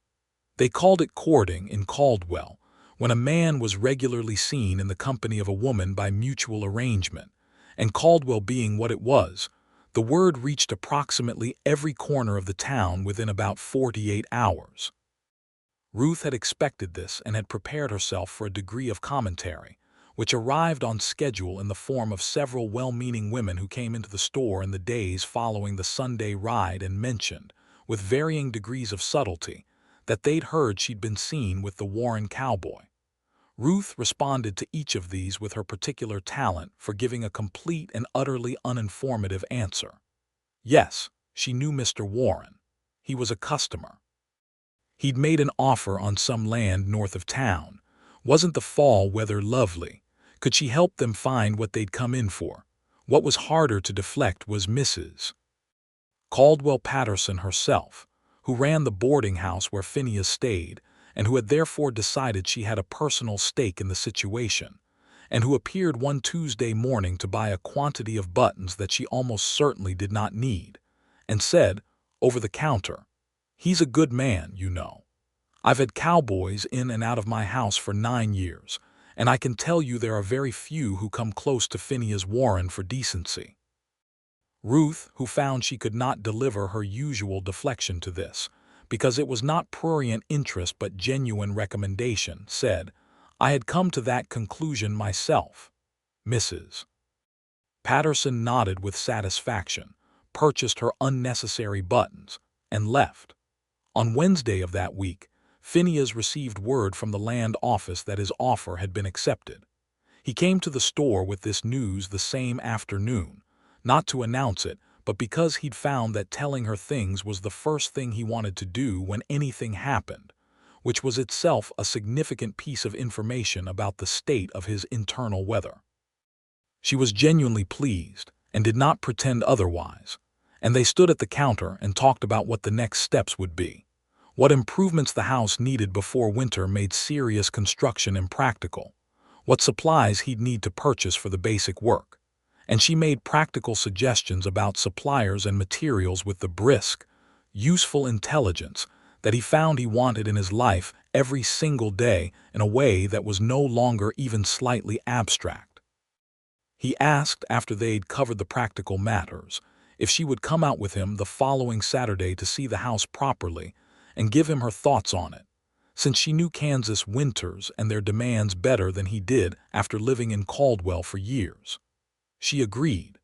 They called it courting in Caldwell, when a man was regularly seen in the company of a woman by mutual arrangement, and Caldwell being what it was, the word reached approximately every corner of the town within about 48 hours. Ruth had expected this and had prepared herself for a degree of commentary, which arrived on schedule in the form of several well-meaning women who came into the store in the days following the Sunday ride and mentioned, with varying degrees of subtlety, that they'd heard she'd been seen with the Warren cowboy. Ruth responded to each of these with her particular talent for giving a complete and utterly uninformative answer. Yes, she knew Mr. Warren. He was a customer. He'd made an offer on some land north of town. Wasn't the fall weather lovely? Could she help them find what they'd come in for? What was harder to deflect was Mrs. Caldwell Patterson herself, who ran the boarding house where Phineas stayed, and who had therefore decided she had a personal stake in the situation, and who appeared one Tuesday morning to buy a quantity of buttons that she almost certainly did not need, and said, over the counter, "He's a good man, you know. I've had cowboys in and out of my house for 9 years, and I can tell you there are very few who come close to Phineas Warren for decency." Ruth, who found she could not deliver her usual deflection to this, because it was not prurient interest but genuine recommendation, said, "I had come to that conclusion myself." Mrs. Patterson nodded with satisfaction, purchased her unnecessary buttons, and left. On Wednesday of that week, Phineas received word from the land office that his offer had been accepted. He came to the store with this news the same afternoon, not to announce it, but because he'd found that telling her things was the first thing he wanted to do when anything happened, which was itself a significant piece of information about the state of his internal weather. She was genuinely pleased, and did not pretend otherwise, and they stood at the counter and talked about what the next steps would be, what improvements the house needed before winter made serious construction impractical, what supplies he'd need to purchase for the basic work, and she made practical suggestions about suppliers and materials with the brisk, useful intelligence that he found he wanted in his life every single day in a way that was no longer even slightly abstract. He asked, after they'd covered the practical matters, if she would come out with him the following Saturday to see the house properly and give him her thoughts on it, since she knew Kansas winters and their demands better than he did after living in Caldwell for years. She agreed.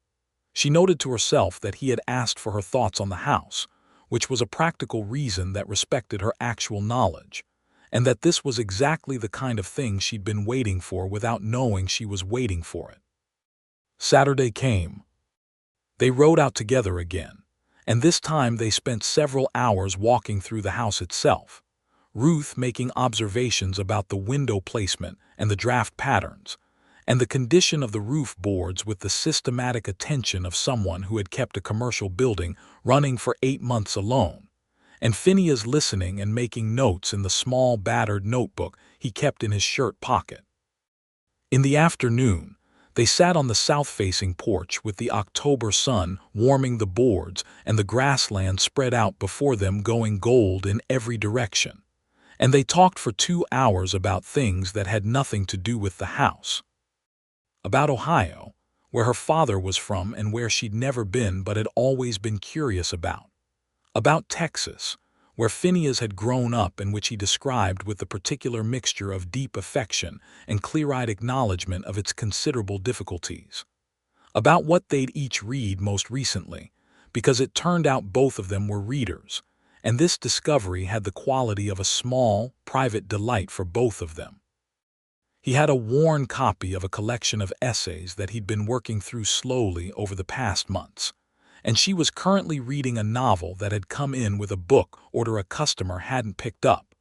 She noted to herself that he had asked for her thoughts on the house, which was a practical reason that respected her actual knowledge, and that this was exactly the kind of thing she'd been waiting for without knowing she was waiting for it. Saturday came. They rode out together again, and this time they spent several hours walking through the house itself, Ruth making observations about the window placement and the draft patterns, and the condition of the roof boards with the systematic attention of someone who had kept a commercial building running for 8 months alone, and Phineas listening and making notes in the small battered notebook he kept in his shirt pocket. In the afternoon, They sat on the south-facing porch with the October sun warming the boards and the grassland spread out before them going gold in every direction. And they talked for 2 hours about things that had nothing to do with the house. About Ohio, where her father was from and where she'd never been but had always been curious about. About Texas, where Phineas had grown up and which he described with the particular mixture of deep affection and clear-eyed acknowledgement of its considerable difficulties. About what they'd each read most recently, because it turned out both of them were readers, and this discovery had the quality of a small, private delight for both of them. He had a worn copy of a collection of essays that he'd been working through slowly over the past months, and she was currently reading a novel that had come in with a book order a customer hadn't picked up,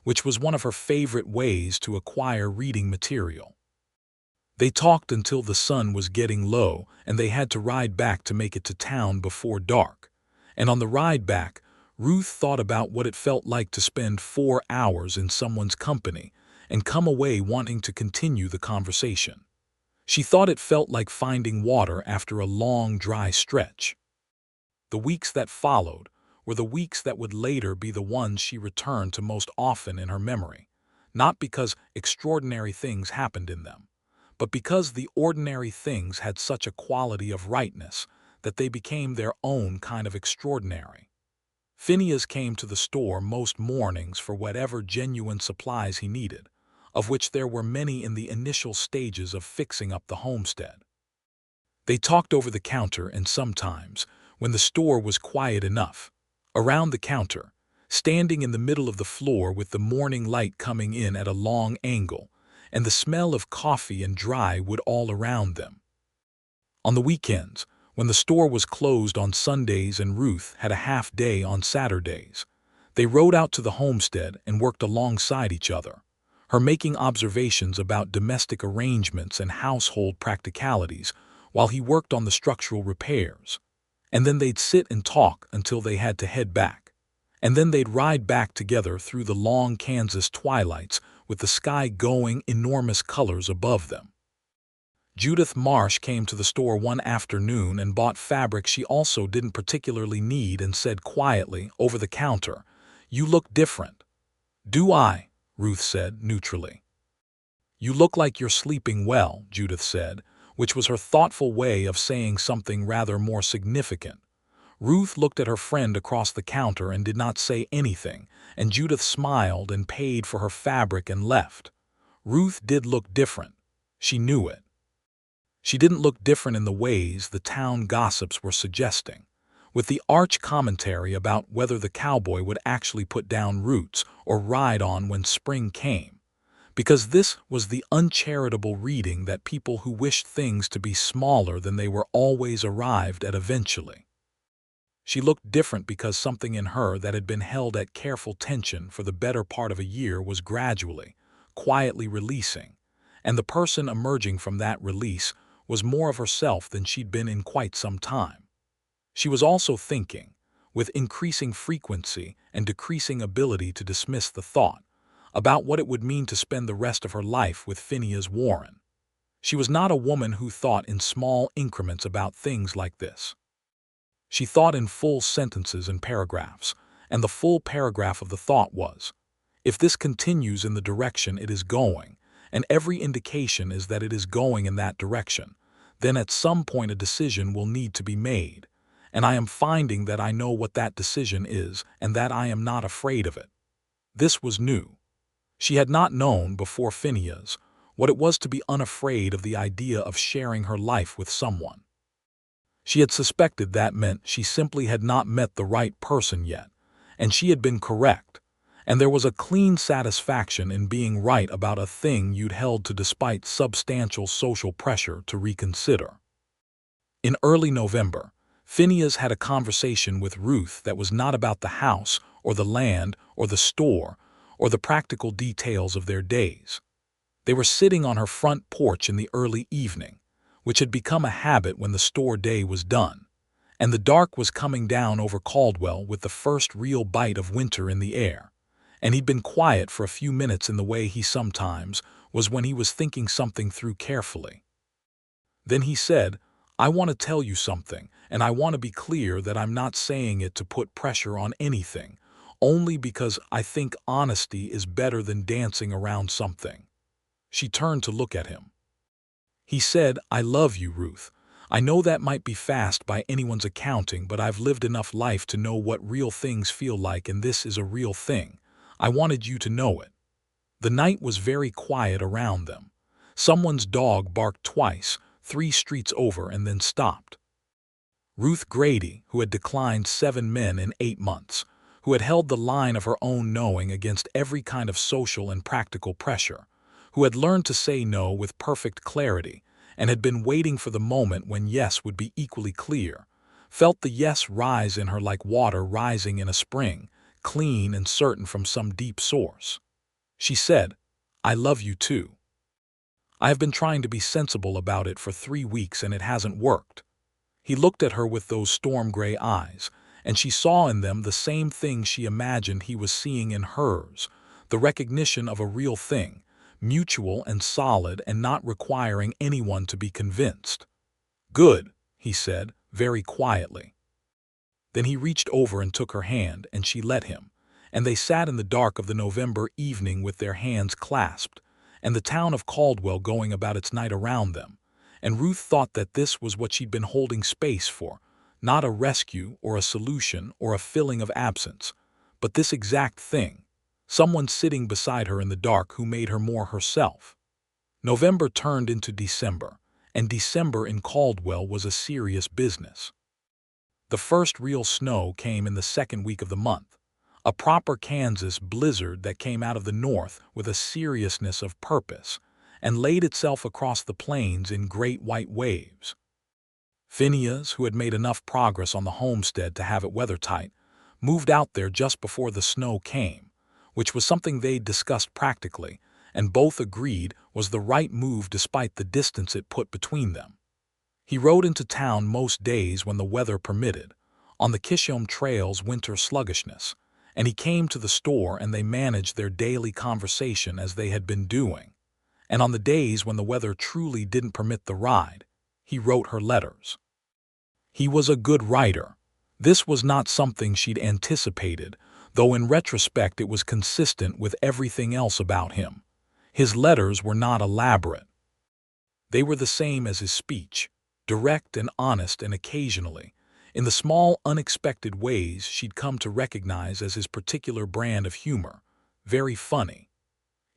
which was one of her favorite ways to acquire reading material. They talked until the sun was getting low and they had to ride back to make it to town before dark, and on the ride back, Ruth thought about what it felt like to spend 4 hours in someone's company and come away wanting to continue the conversation. She thought it felt like finding water after a long, dry stretch. The weeks that followed were the weeks that would later be the ones she returned to most often in her memory, not because extraordinary things happened in them, but because the ordinary things had such a quality of rightness that they became their own kind of extraordinary. Phineas came to the store most mornings for whatever genuine supplies he needed, of which there were many in the initial stages of fixing up the homestead. They talked over the counter, and sometimes, when the store was quiet enough, around the counter, standing in the middle of the floor with the morning light coming in at a long angle, and the smell of coffee and dry wood all around them. On the weekends, when the store was closed on Sundays and Ruth had a half day on Saturdays, they rode out to the homestead and worked alongside each other, her making observations about domestic arrangements and household practicalities while he worked on the structural repairs. And then they'd sit and talk until they had to head back. And then they'd ride back together through the long Kansas twilights with the sky going enormous colors above them. Judith Marsh came to the store one afternoon and bought fabric she also didn't particularly need and said quietly over the counter, "You look different." "Do I?" Ruth said neutrally. "You look like you're sleeping well," Judith said, which was her thoughtful way of saying something rather more significant. Ruth looked at her friend across the counter and did not say anything, and Judith smiled and paid for her fabric and left. Ruth did look different. She knew it. She didn't look different in the ways the town gossips were suggesting, with the arch commentary about whether the cowboy would actually put down roots or ride on when spring came, because this was the uncharitable reading that people who wished things to be smaller than they were always arrived at eventually. She looked different because something in her that had been held at careful tension for the better part of a year was gradually, quietly releasing, and the person emerging from that release was more of herself than she'd been in quite some time. She was also thinking, with increasing frequency and decreasing ability to dismiss the thought, about what it would mean to spend the rest of her life with Phineas Warren. She was not a woman who thought in small increments about things like this. She thought in full sentences and paragraphs, and the full paragraph of the thought was, if this continues in the direction it is going, and every indication is that it is going in that direction, then at some point a decision will need to be made, and I am finding that I know what that decision is and that I am not afraid of it. This was new. She had not known before Phineas what it was to be unafraid of the idea of sharing her life with someone. She had suspected that meant she simply had not met the right person yet, and she had been correct, and there was a clean satisfaction in being right about a thing you'd held to despite substantial social pressure to reconsider. In early November, Phineas had a conversation with Ruth that was not about the house or the land or the store or the practical details of their days. They were sitting on her front porch in the early evening, which had become a habit when the store day was done, and the dark was coming down over Caldwell with the first real bite of winter in the air, and he'd been quiet for a few minutes in the way he sometimes was when he was thinking something through carefully. Then he said, "I want to tell you something, and I want to be clear that I'm not saying it to put pressure on anything, only because I think honesty is better than dancing around something." She turned to look at him. He said, "I love you, Ruth. I know that might be fast by anyone's accounting, but I've lived enough life to know what real things feel like, and this is a real thing. I wanted you to know it." The night was very quiet around them. Someone's dog barked twice, 3 streets over, and then stopped. Ruth Grady, who had declined 7 men in 8 months, who had held the line of her own knowing against every kind of social and practical pressure, who had learned to say no with perfect clarity, and had been waiting for the moment when yes would be equally clear, felt the yes rise in her like water rising in a spring, clean and certain from some deep source. She said, "I love you too. I have been trying to be sensible about it for 3 weeks and it hasn't worked." He looked at her with those storm-gray eyes, and she saw in them the same thing she imagined he was seeing in hers, the recognition of a real thing, mutual and solid and not requiring anyone to be convinced. "Good," he said, very quietly. Then he reached over and took her hand, and she let him, and they sat in the dark of the November evening with their hands clasped, and the town of Caldwell going about its night around them. And Ruth thought that this was what she'd been holding space for, not a rescue or a solution or a filling of absence, but this exact thing, someone sitting beside her in the dark who made her more herself. November turned into December, and December in Caldwell was a serious business. The first real snow came in the 2nd week of the month, a proper Kansas blizzard that came out of the north with a seriousness of purpose, and laid itself across the plains in great white waves. Phineas, who had made enough progress on the homestead to have it weathertight, moved out there just before the snow came, which was something they'd discussed practically, and both agreed was the right move despite the distance it put between them. He rode into town most days when the weather permitted, on the Chisholm Trail's winter sluggishness, and he came to the store and they managed their daily conversation as they had been doing. And on the days when the weather truly didn't permit the ride, he wrote her letters. He was a good writer. This was not something she'd anticipated, though in retrospect it was consistent with everything else about him. His letters were not elaborate. They were the same as his speech, direct and honest, and occasionally, in the small, unexpected ways she'd come to recognize as his particular brand of humor, very funny.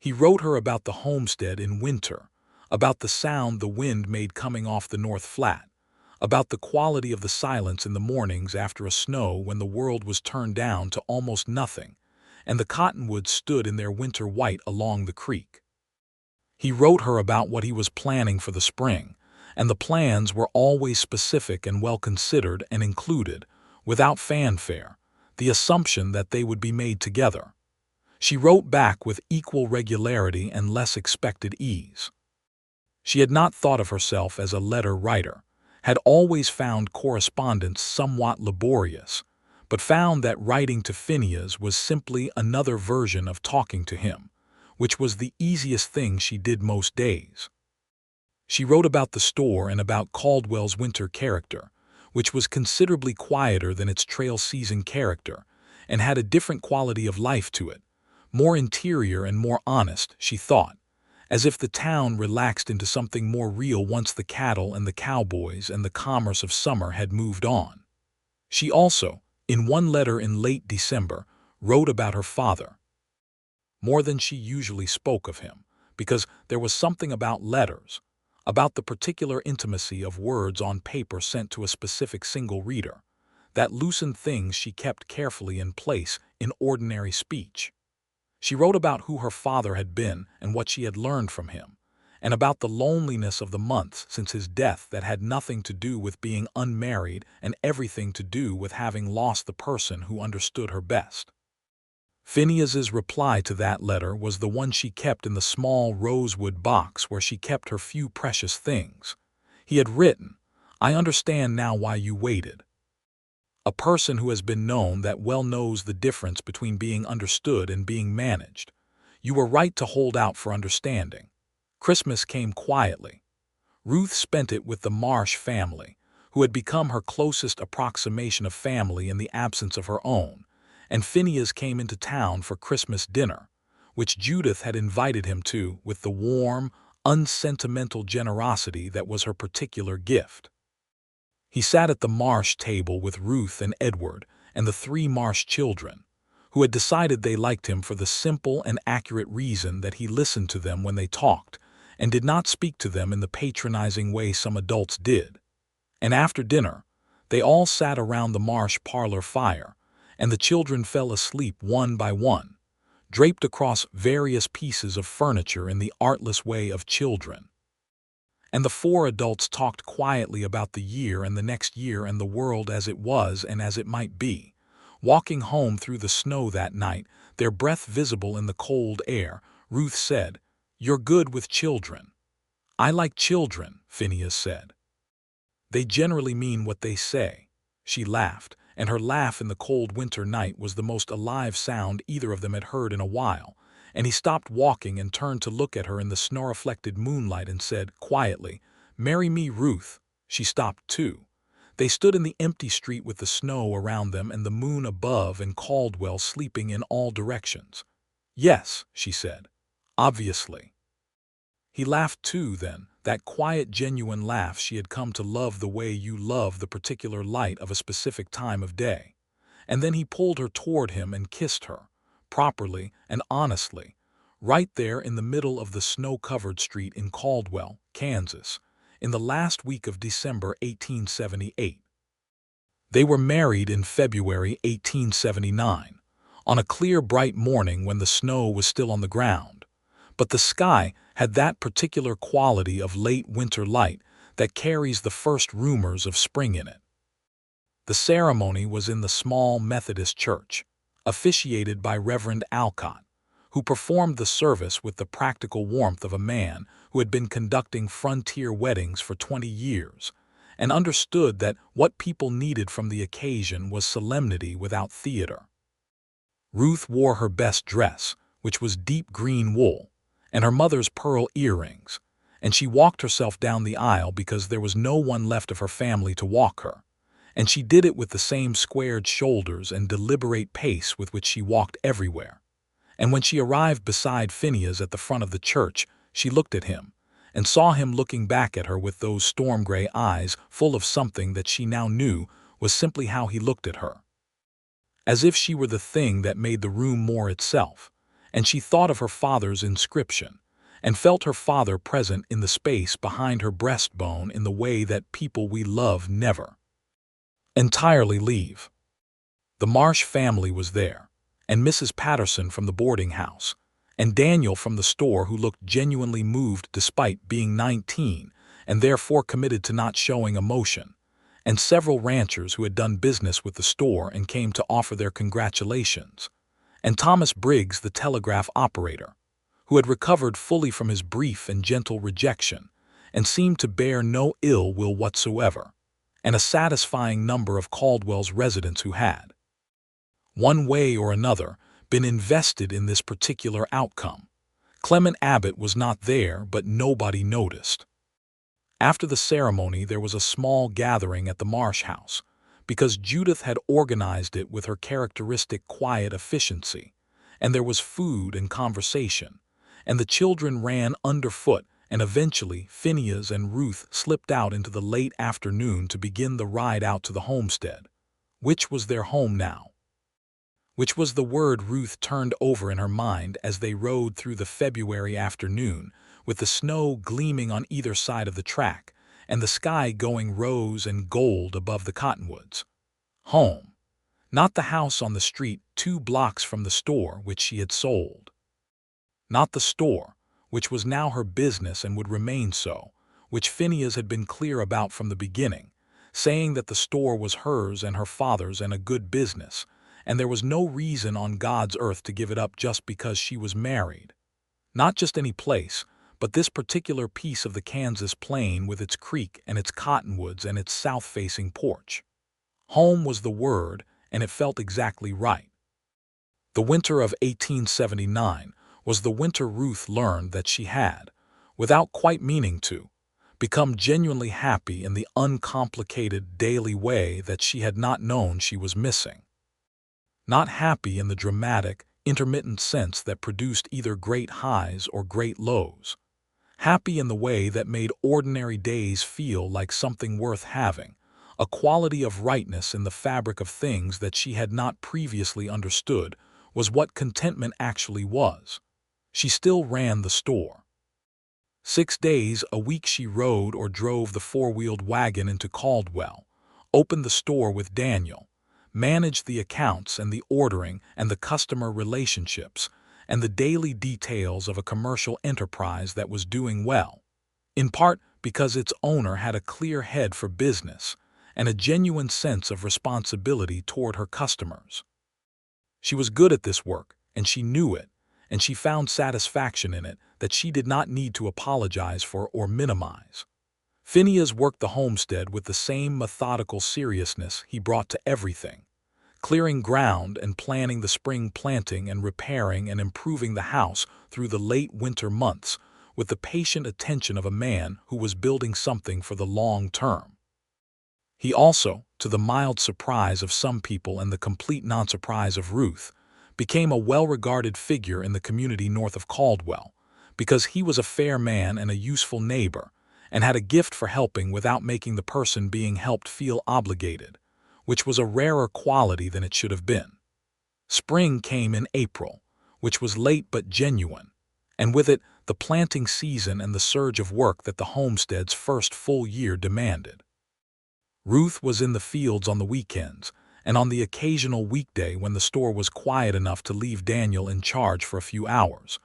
He wrote her about the homestead in winter, about the sound the wind made coming off the North Flat, about the quality of the silence in the mornings after a snow when the world was turned down to almost nothing, and the cottonwoods stood in their winter white along the creek. He wrote her about what he was planning for the spring, and the plans were always specific and well considered and included, without fanfare, the assumption that they would be made together. She wrote back with equal regularity and less expected ease. She had not thought of herself as a letter writer, had always found correspondence somewhat laborious, but found that writing to Phineas was simply another version of talking to him, which was the easiest thing she did most days. She wrote about the store and about Caldwell's winter character, which was considerably quieter than its trail season character, and had a different quality of life to it, more interior and more honest, she thought, as if the town relaxed into something more real once the cattle and the cowboys and the commerce of summer had moved on. She also, in one letter in late December, wrote about her father. More than she usually spoke of him, because there was something about letters, about the particular intimacy of words on paper sent to a specific single reader, that loosened things she kept carefully in place in ordinary speech. She wrote about who her father had been and what she had learned from him, and about the loneliness of the months since his death that had nothing to do with being unmarried and everything to do with having lost the person who understood her best. Phineas's reply to that letter was the one she kept in the small rosewood box where she kept her few precious things. He had written, "I understand now why you waited." A person who has been known that well knows the difference between being understood and being managed. You were right to hold out for understanding. Christmas came quietly. Ruth spent it with the Marsh family, who had become her closest approximation of family in the absence of her own, and Phineas came into town for Christmas dinner, which Judith had invited him to with the warm, unsentimental generosity that was her particular gift. He sat at the Marsh table with Ruth and Edward and the three Marsh children, who had decided they liked him for the simple and accurate reason that he listened to them when they talked and did not speak to them in the patronizing way some adults did. And after dinner, they all sat around the Marsh parlor fire, and the children fell asleep one by one, draped across various pieces of furniture in the artless way of children. And the four adults talked quietly about the year and the next year and the world as it was and as it might be. Walking home through the snow that night, their breath visible in the cold air, Ruth said, "You're good with children." "I like children," Phineas said. "They generally mean what they say." She laughed, and her laugh in the cold winter night was the most alive sound either of them had heard in a while, and he stopped walking and turned to look at her in the snow-reflected moonlight and said, quietly, "Marry me, Ruth." She stopped too. They stood in the empty street with the snow around them and the moon above and Caldwell sleeping in all directions. "Yes," she said. "Obviously." He laughed too then, that quiet, genuine laugh she had come to love the way you love the particular light of a specific time of day. And then he pulled her toward him and kissed her, properly and honestly, right there in the middle of the snow-covered street in Caldwell, Kansas, in the last week of December 1878. They were married in February 1879, on a clear, bright morning when the snow was still on the ground. But the sky had that particular quality of late winter light that carries the first rumors of spring in it. The ceremony was in the small Methodist church, officiated by Reverend Alcott, who performed the service with the practical warmth of a man who had been conducting frontier weddings for 20 years, and understood that what people needed from the occasion was solemnity without theater. Ruth wore her best dress, which was deep green wool, and her mother's pearl earrings, and she walked herself down the aisle because there was no one left of her family to walk her, and she did it with the same squared shoulders and deliberate pace with which she walked everywhere. And when she arrived beside Phineas at the front of the church, she looked at him, and saw him looking back at her with those storm-gray eyes full of something that she now knew was simply how he looked at her. As if she were the thing that made the room more itself, and she thought of her father's inscription, and felt her father present in the space behind her breastbone in the way that people we love never entirely leave. The Marsh family was there, and Mrs. Patterson from the boarding house, and Daniel from the store who looked genuinely moved despite being 19 and therefore committed to not showing emotion, and several ranchers who had done business with the store and came to offer their congratulations, and Thomas Briggs, the telegraph operator, who had recovered fully from his brief and gentle rejection and seemed to bear no ill will whatsoever, and a satisfying number of Caldwell's residents who had, one way or another, been invested in this particular outcome. Clement Abbott was not there, but nobody noticed. After the ceremony there was a small gathering at the Marsh house, because Judith had organized it with her characteristic quiet efficiency, and there was food and conversation, and the children ran underfoot, and eventually Phineas and Ruth slipped out into the late afternoon to begin the ride out to the homestead, which was their home now. Which was the word Ruth turned over in her mind as they rode through the February afternoon, with the snow gleaming on either side of the track, and the sky going rose and gold above the cottonwoods. Home. Not the house on the street 2 blocks from the store which she had sold. Not the store, which was now her business and would remain so, which Phineas had been clear about from the beginning, saying that the store was hers and her father's and a good business, and there was no reason on God's earth to give it up just because she was married. Not just any place, but this particular piece of the Kansas plain with its creek and its cottonwoods and its south-facing porch. Home was the word, and it felt exactly right. The winter of 1879 was the winter Ruth learned that she had, without quite meaning to, become genuinely happy in the uncomplicated daily way that she had not known she was missing. Not happy in the dramatic, intermittent sense that produced either great highs or great lows. Happy in the way that made ordinary days feel like something worth having, a quality of rightness in the fabric of things that she had not previously understood was what contentment actually was. She still ran the store. 6 days a week she rode or drove the four-wheeled wagon into Caldwell, opened the store with Daniel, managed the accounts and the ordering and the customer relationships and the daily details of a commercial enterprise that was doing well, in part because its owner had a clear head for business and a genuine sense of responsibility toward her customers. She was good at this work, and she knew it, and she found satisfaction in it that she did not need to apologize for or minimize. Phineas worked the homestead with the same methodical seriousness he brought to everything, clearing ground and planning the spring planting and repairing and improving the house through the late winter months with the patient attention of a man who was building something for the long term. He also, to the mild surprise of some people and the complete non-surprise of Ruth, became a well-regarded figure in the community north of Caldwell because he was a fair man and a useful neighbor and had a gift for helping without making the person being helped feel obligated, which was a rarer quality than it should have been. Spring came in April, which was late but genuine, and with it the planting season and the surge of work that the homestead's first full year demanded. Ruth was in the fields on the weekends, and on the occasional weekday when the store was quiet enough to leave Daniel in charge for a few hours,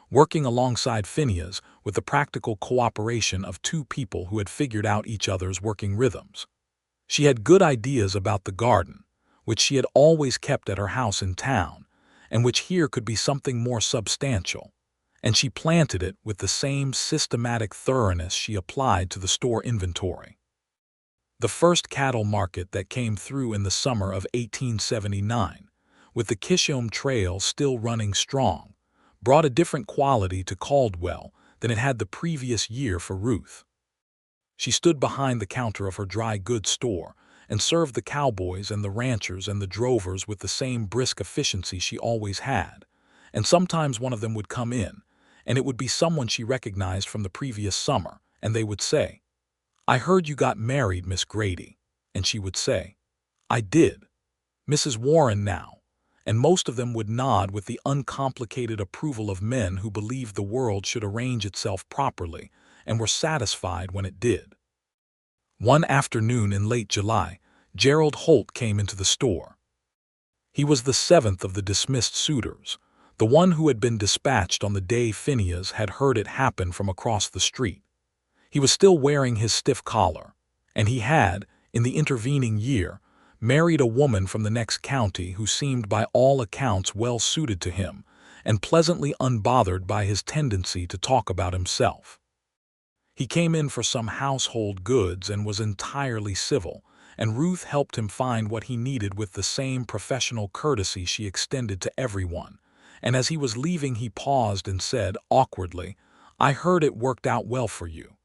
working alongside Phineas with the practical cooperation of two people who had figured out each other's working rhythms. She had good ideas about the garden, which she had always kept at her house in town, and which here could be something more substantial, and she planted it with the same systematic thoroughness she applied to the store inventory. The first cattle market that came through in the summer of 1879, with the Chisholm Trail still running strong, brought a different quality to Caldwell than it had the previous year for Ruth. She stood behind the counter of her dry goods store and served the cowboys and the ranchers and the drovers with the same brisk efficiency she always had, and sometimes one of them would come in, and it would be someone she recognized from the previous summer, and they would say, "I heard you got married, Miss Grady," and she would say, "I did. Mrs. Warren now," and most of them would nod with the uncomplicated approval of men who believed the world should arrange itself properly and were satisfied when it did. One afternoon in late July, Gerald Holt came into the store. He was the seventh of the dismissed suitors, the one who had been dispatched on the day Phineas had heard it happen from across the street. He was still wearing his stiff collar, and he had, in the intervening year, married a woman from the next county who seemed by all accounts well suited to him and pleasantly unbothered by his tendency to talk about himself. He came in for some household goods and was entirely civil, and Ruth helped him find what he needed with the same professional courtesy she extended to everyone, and as he was leaving he paused and said, awkwardly, "I heard it worked out well for you."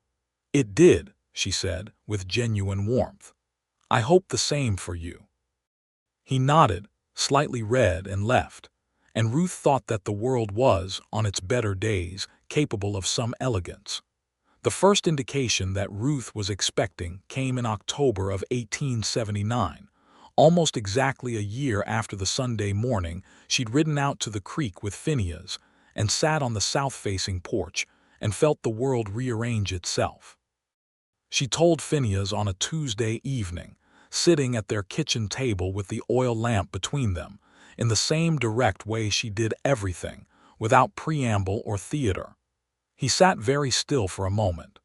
"It did," she said, with genuine warmth. "I hope the same for you." He nodded, slightly red, and left, and Ruth thought that the world was, on its better days, capable of some elegance. The first indication that Ruth was expecting came in October of 1879, almost exactly a year after the Sunday morning she'd ridden out to the creek with Phineas and sat on the south-facing porch and felt the world rearrange itself. She told Phineas on a Tuesday evening, sitting at their kitchen table with the oil lamp between them, in the same direct way she did everything, without preamble or theater. He sat very still for a moment.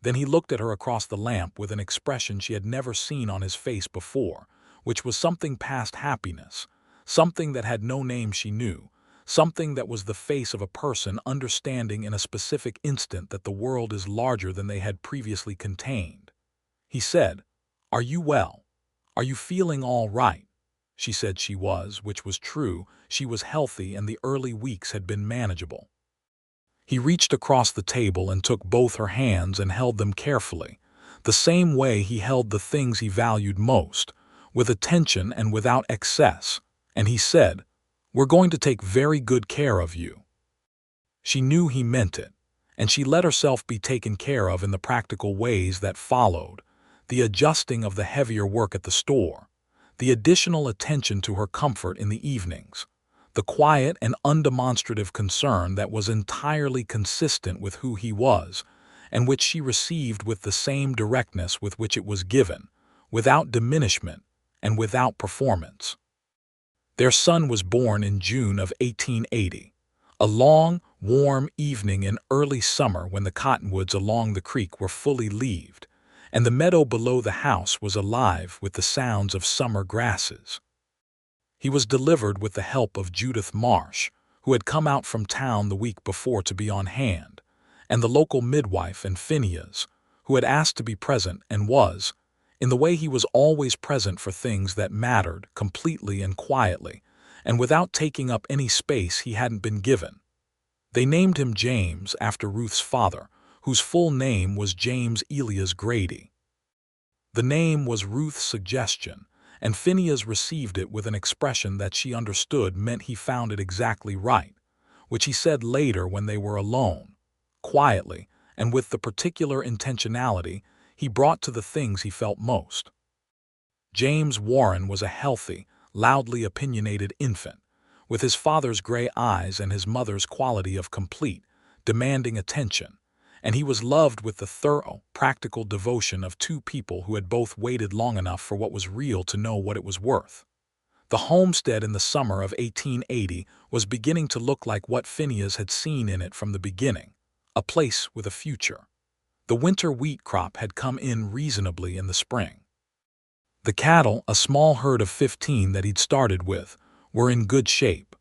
Then he looked at her across the lamp with an expression she had never seen on his face before, which was something past happiness, something that had no name she knew, something that was the face of a person understanding in a specific instant that the world is larger than they had previously contained. He said, "Are you well? Are you feeling all right?" She said she was, which was true. She was healthy and the early weeks had been manageable. He reached across the table and took both her hands and held them carefully, the same way he held the things he valued most, with attention and without excess, and he said, "We're going to take very good care of you." She knew he meant it, and she let herself be taken care of in the practical ways that followed: the adjusting of the heavier work at the store, the additional attention to her comfort in the evenings, the quiet and undemonstrative concern that was entirely consistent with who he was, and which she received with the same directness with which it was given, without diminishment and without performance. Their son was born in June of 1880, a long, warm evening in early summer when the cottonwoods along the creek were fully leaved, and the meadow below the house was alive with the sounds of summer grasses. He was delivered with the help of Judith Marsh, who had come out from town the week before to be on hand, and the local midwife and Phineas, who had asked to be present and was, in the way he was always present for things that mattered, completely and quietly, and without taking up any space he hadn't been given. They named him James after Ruth's father, whose full name was James Elias Grady. The name was Ruth's suggestion, and Phineas received it with an expression that she understood meant he found it exactly right, which he said later when they were alone, quietly, and with the particular intentionality he brought to the things he felt most. James Warren was a healthy, loudly opinionated infant, with his father's gray eyes and his mother's quality of complete, demanding attention, and he was loved with the thorough, practical devotion of two people who had both waited long enough for what was real to know what it was worth. The homestead in the summer of 1880 was beginning to look like what Phineas had seen in it from the beginning, a place with a future. The winter wheat crop had come in reasonably in the spring. The cattle, a small herd of 15 that he'd started with, were in good shape.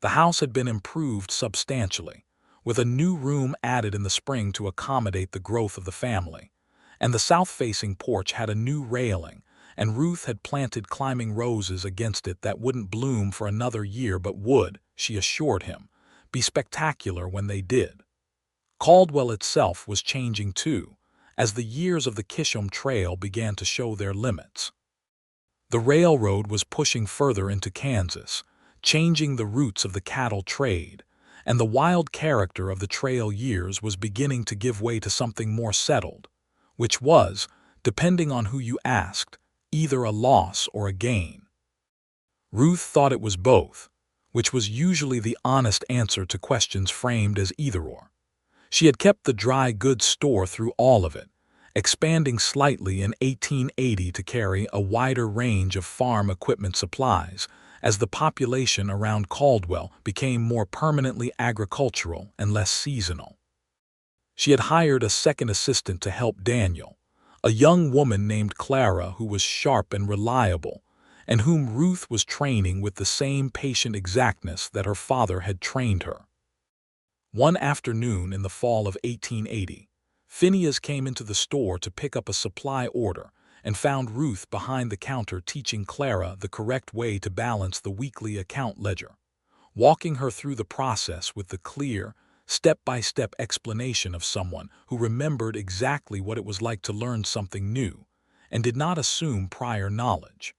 The house had been improved substantially, with a new room added in the spring to accommodate the growth of the family, and the south-facing porch had a new railing, and Ruth had planted climbing roses against it that wouldn't bloom for another year but would, she assured him, be spectacular when they did. Caldwell itself was changing too, as the years of the Chisholm Trail began to show their limits. The railroad was pushing further into Kansas, changing the roots of the cattle trade, and the wild character of the trail years was beginning to give way to something more settled, which was, depending on who you asked, either a loss or a gain. Ruth thought it was both, which was usually the honest answer to questions framed as either-or. She had kept the dry goods store through all of it, expanding slightly in 1880 to carry a wider range of farm equipment supplies, as the population around Caldwell became more permanently agricultural and less seasonal. She had hired a second assistant to help Daniel, a young woman named Clara who was sharp and reliable, and whom Ruth was training with the same patient exactness that her father had trained her. One afternoon in the fall of 1880, Phineas came into the store to pick up a supply order and found Ruth behind the counter teaching Clara the correct way to balance the weekly account ledger, walking her through the process with the clear, step-by-step explanation of someone who remembered exactly what it was like to learn something new and did not assume prior knowledge.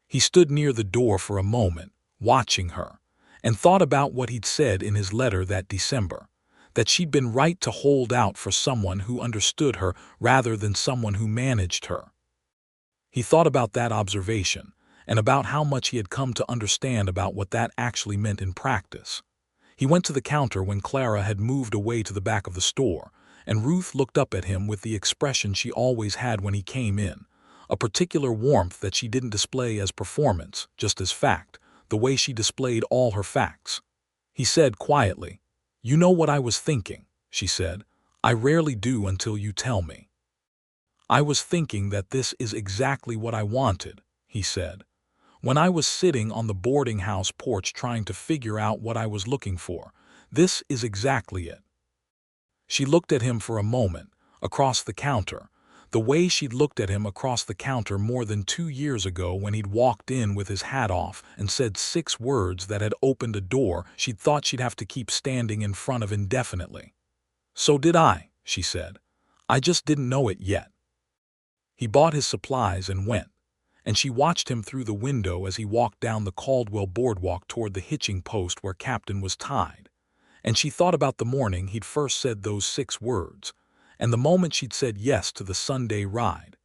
He stood near the door for a moment, watching her, and thought about what he'd said in his letter that December, that she'd been right to hold out for someone who understood her rather than someone who managed her. He thought about that observation and about how much he had come to understand about what that actually meant in practice. He went to the counter when Clara had moved away to the back of the store, and Ruth looked up at him with the expression she always had when he came in, a particular warmth that she didn't display as performance, just as fact, the way she displayed all her facts. He said quietly, "You know what I was thinking," she said. "I rarely do until you tell me." "I was thinking that this is exactly what I wanted," he said. "When I was sitting on the boarding house porch trying to figure out what I was looking for, this is exactly it." She looked at him for a moment, across the counter, The way she'd looked at him across the counter more than 2 years ago when he'd walked in with his hat off and said 6 words that had opened a door she'd thought she'd have to keep standing in front of indefinitely. "So did I," she said. "I just didn't know it yet." He bought his supplies and went, and she watched him through the window as he walked down the Caldwell boardwalk toward the hitching post where Captain was tied. And she thought about the morning he'd first said those 6 words, and the moment she'd said yes to the Sunday ride,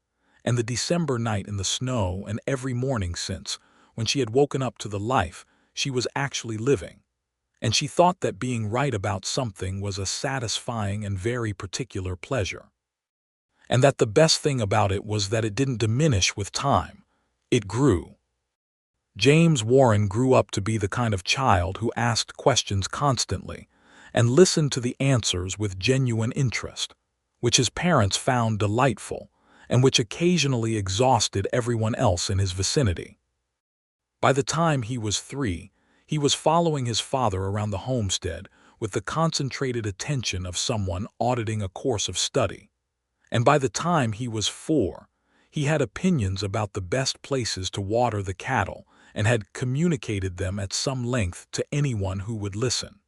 and the December night in the snow, and every morning since, when she had woken up to the life she was actually living. And she thought that being right about something was a satisfying and very particular pleasure. And that the best thing about it was that it didn't diminish with time. It grew. James Warren grew up to be the kind of child who asked questions constantly and listened to the answers with genuine interest, which his parents found delightful and which occasionally exhausted everyone else in his vicinity. By the time he was 3, he was following his father around the homestead with the concentrated attention of someone auditing a course of study. And by the time he was 4, he had opinions about the best places to water the cattle and had communicated them at some length to anyone who would listen.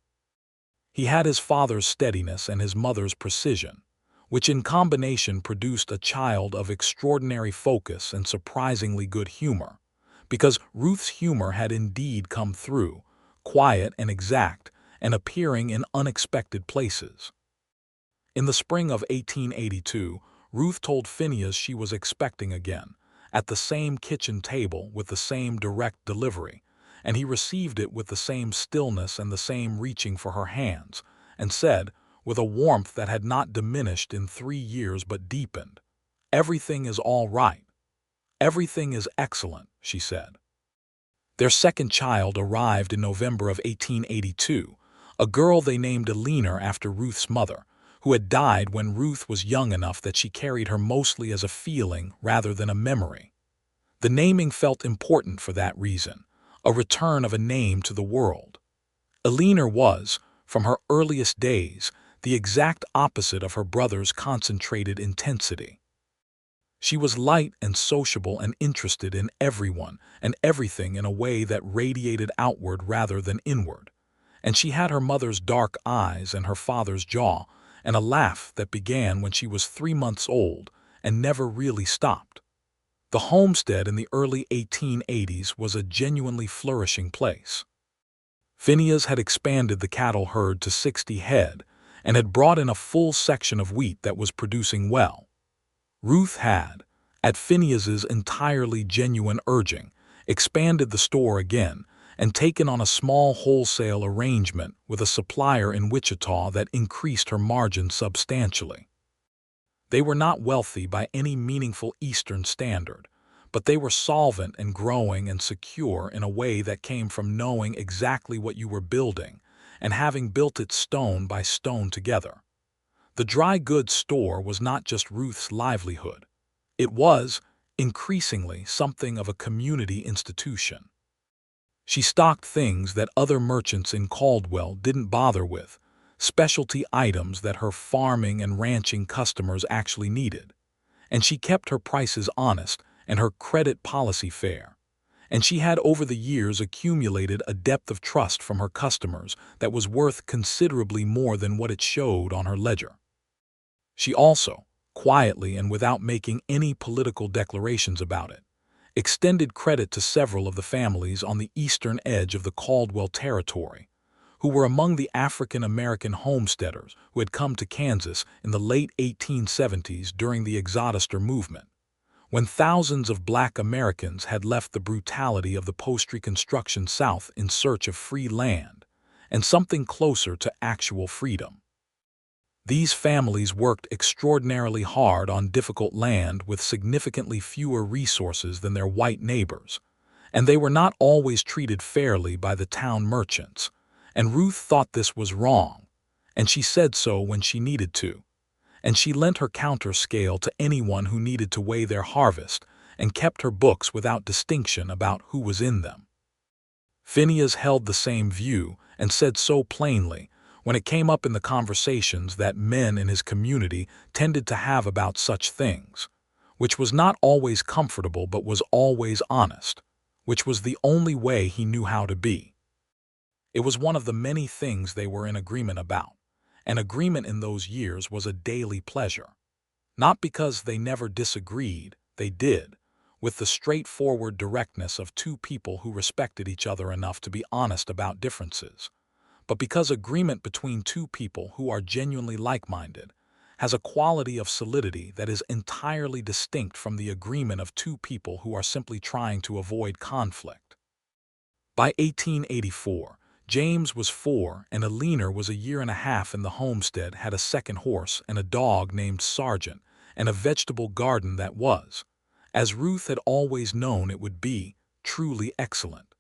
He had his father's steadiness and his mother's precision, which in combination produced a child of extraordinary focus and surprisingly good humor, because Ruth's humor had indeed come through, quiet and exact, and appearing in unexpected places. In the spring of 1882, Ruth told Phineas she was expecting again, at the same kitchen table with the same direct delivery, and he received it with the same stillness and the same reaching for her hands, and said, with a warmth that had not diminished in 3 years but deepened, "Everything is all right. Everything is excellent," she said. Their second child arrived in November of 1882, a girl they named Eleanor after Ruth's mother, who had died when Ruth was young enough that she carried her mostly as a feeling rather than a memory. The naming felt important for that reason, a return of a name to the world. Eleanor was, from her earliest days, the exact opposite of her brother's concentrated intensity. She was light and sociable and interested in everyone and everything in a way that radiated outward rather than inward, and she had her mother's dark eyes and her father's jaw, and a laugh that began when she was 3 months old and never really stopped. The homestead in the early 1880s was a genuinely flourishing place. Phineas had expanded the cattle herd to 60 head and had brought in a full section of wheat that was producing well. Ruth had, at Phineas's entirely genuine urging, expanded the store again and taken on a small wholesale arrangement with a supplier in Wichita that increased her margin substantially. They were not wealthy by any meaningful Eastern standard, but they were solvent and growing and secure in a way that came from knowing exactly what you were building and having built it stone by stone together. The dry goods store was not just Ruth's livelihood. It was, increasingly, something of a community institution. She stocked things that other merchants in Caldwell didn't bother with, specialty items that her farming and ranching customers actually needed. And she kept her prices honest and her credit policy fair. And she had over the years accumulated a depth of trust from her customers that was worth considerably more than what it showed on her ledger. She also, quietly and without making any political declarations about it, extended credit to several of the families on the eastern edge of the Caldwell territory, who were among the African-American homesteaders who had come to Kansas in the late 1870s during the Exodus movement, when thousands of black Americans had left the brutality of the post-Reconstruction South in search of free land and something closer to actual freedom. These families worked extraordinarily hard on difficult land with significantly fewer resources than their white neighbors, and they were not always treated fairly by the town merchants, and Ruth thought this was wrong, and she said so when she needed to, and she lent her counter scale to anyone who needed to weigh their harvest and kept her books without distinction about who was in them. Phineas held the same view and said so plainly, when it came up in the conversations that men in his community tended to have about such things, which was not always comfortable but was always honest, which was the only way he knew how to be. It was one of the many things they were in agreement about, and agreement in those years was a daily pleasure. Not because they never disagreed, they did, with the straightforward directness of two people who respected each other enough to be honest about differences, but because agreement between two people who are genuinely like-minded has a quality of solidity that is entirely distinct from the agreement of two people who are simply trying to avoid conflict. By 1884, James was 4 and Eleanor was a year and a half in the homestead, had a second horse and a dog named Sergeant, and a vegetable garden that was, as Ruth had always known it would be, truly excellent.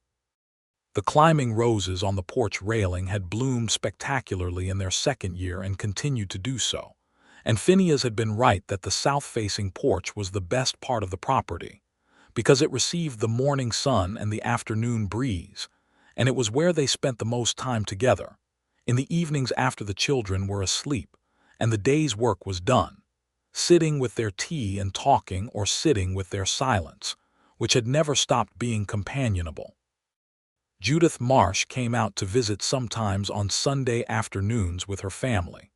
The climbing roses on the porch railing had bloomed spectacularly in their second year and continued to do so, and Phineas had been right that the south-facing porch was the best part of the property, because it received the morning sun and the afternoon breeze, and it was where they spent the most time together, in the evenings after the children were asleep and the day's work was done, sitting with their tea and talking or sitting with their silence, which had never stopped being companionable. Judith Marsh came out to visit sometimes on Sunday afternoons with her family,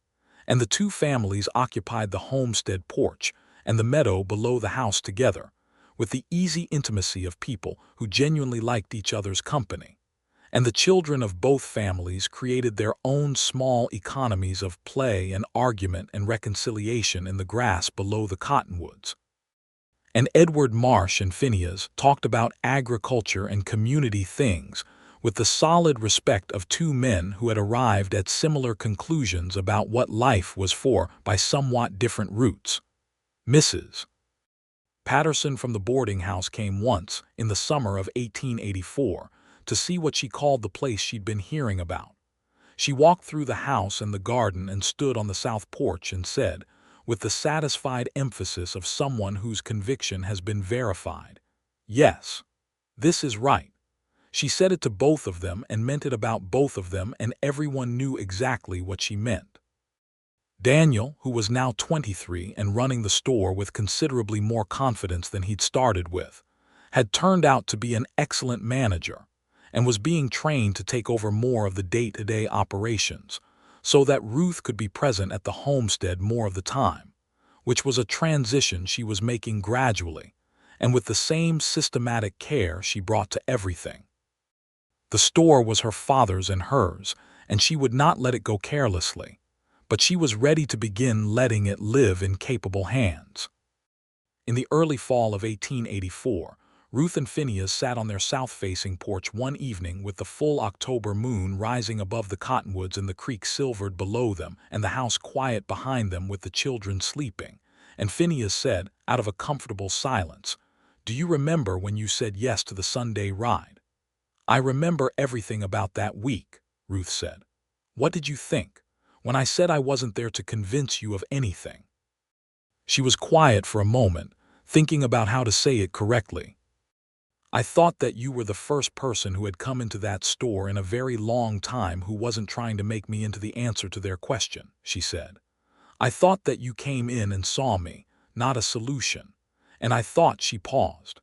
and the two families occupied the homestead porch and the meadow below the house together, with the easy intimacy of people who genuinely liked each other's company, and the children of both families created their own small economies of play and argument and reconciliation in the grass below the cottonwoods. And Edward Marsh and Phineas talked about agriculture and community things with the solid respect of two men who had arrived at similar conclusions about what life was for by somewhat different routes. Mrs. Patterson from the boarding house came once, in the summer of 1884, to see what she called the place she'd been hearing about. She walked through the house and the garden and stood on the south porch and said, with the satisfied emphasis of someone whose conviction has been verified, "Yes, this is right." She said it to both of them and meant it about both of them, and everyone knew exactly what she meant. Daniel, who was now 23 and running the store with considerably more confidence than he'd started with, had turned out to be an excellent manager and was being trained to take over more of the day-to-day operations, so that Ruth could be present at the homestead more of the time, which was a transition she was making gradually, and with the same systematic care she brought to everything. The store was her father's and hers, and she would not let it go carelessly, but she was ready to begin letting it live in capable hands. In the early fall of 1884, Ruth and Phineas sat on their south-facing porch one evening with the full October moon rising above the cottonwoods and the creek silvered below them and the house quiet behind them with the children sleeping, and Phineas said, out of a comfortable silence, "Do you remember when you said yes to the Sunday ride?" "I remember everything about that week," Ruth said. "What did you think when I said I wasn't there to convince you of anything?" She was quiet for a moment, thinking about how to say it correctly. "I thought that you were the first person who had come into that store in a very long time who wasn't trying to make me into the answer to their question," she said. "I thought that you came in and saw me, not a solution, and I thought," she paused,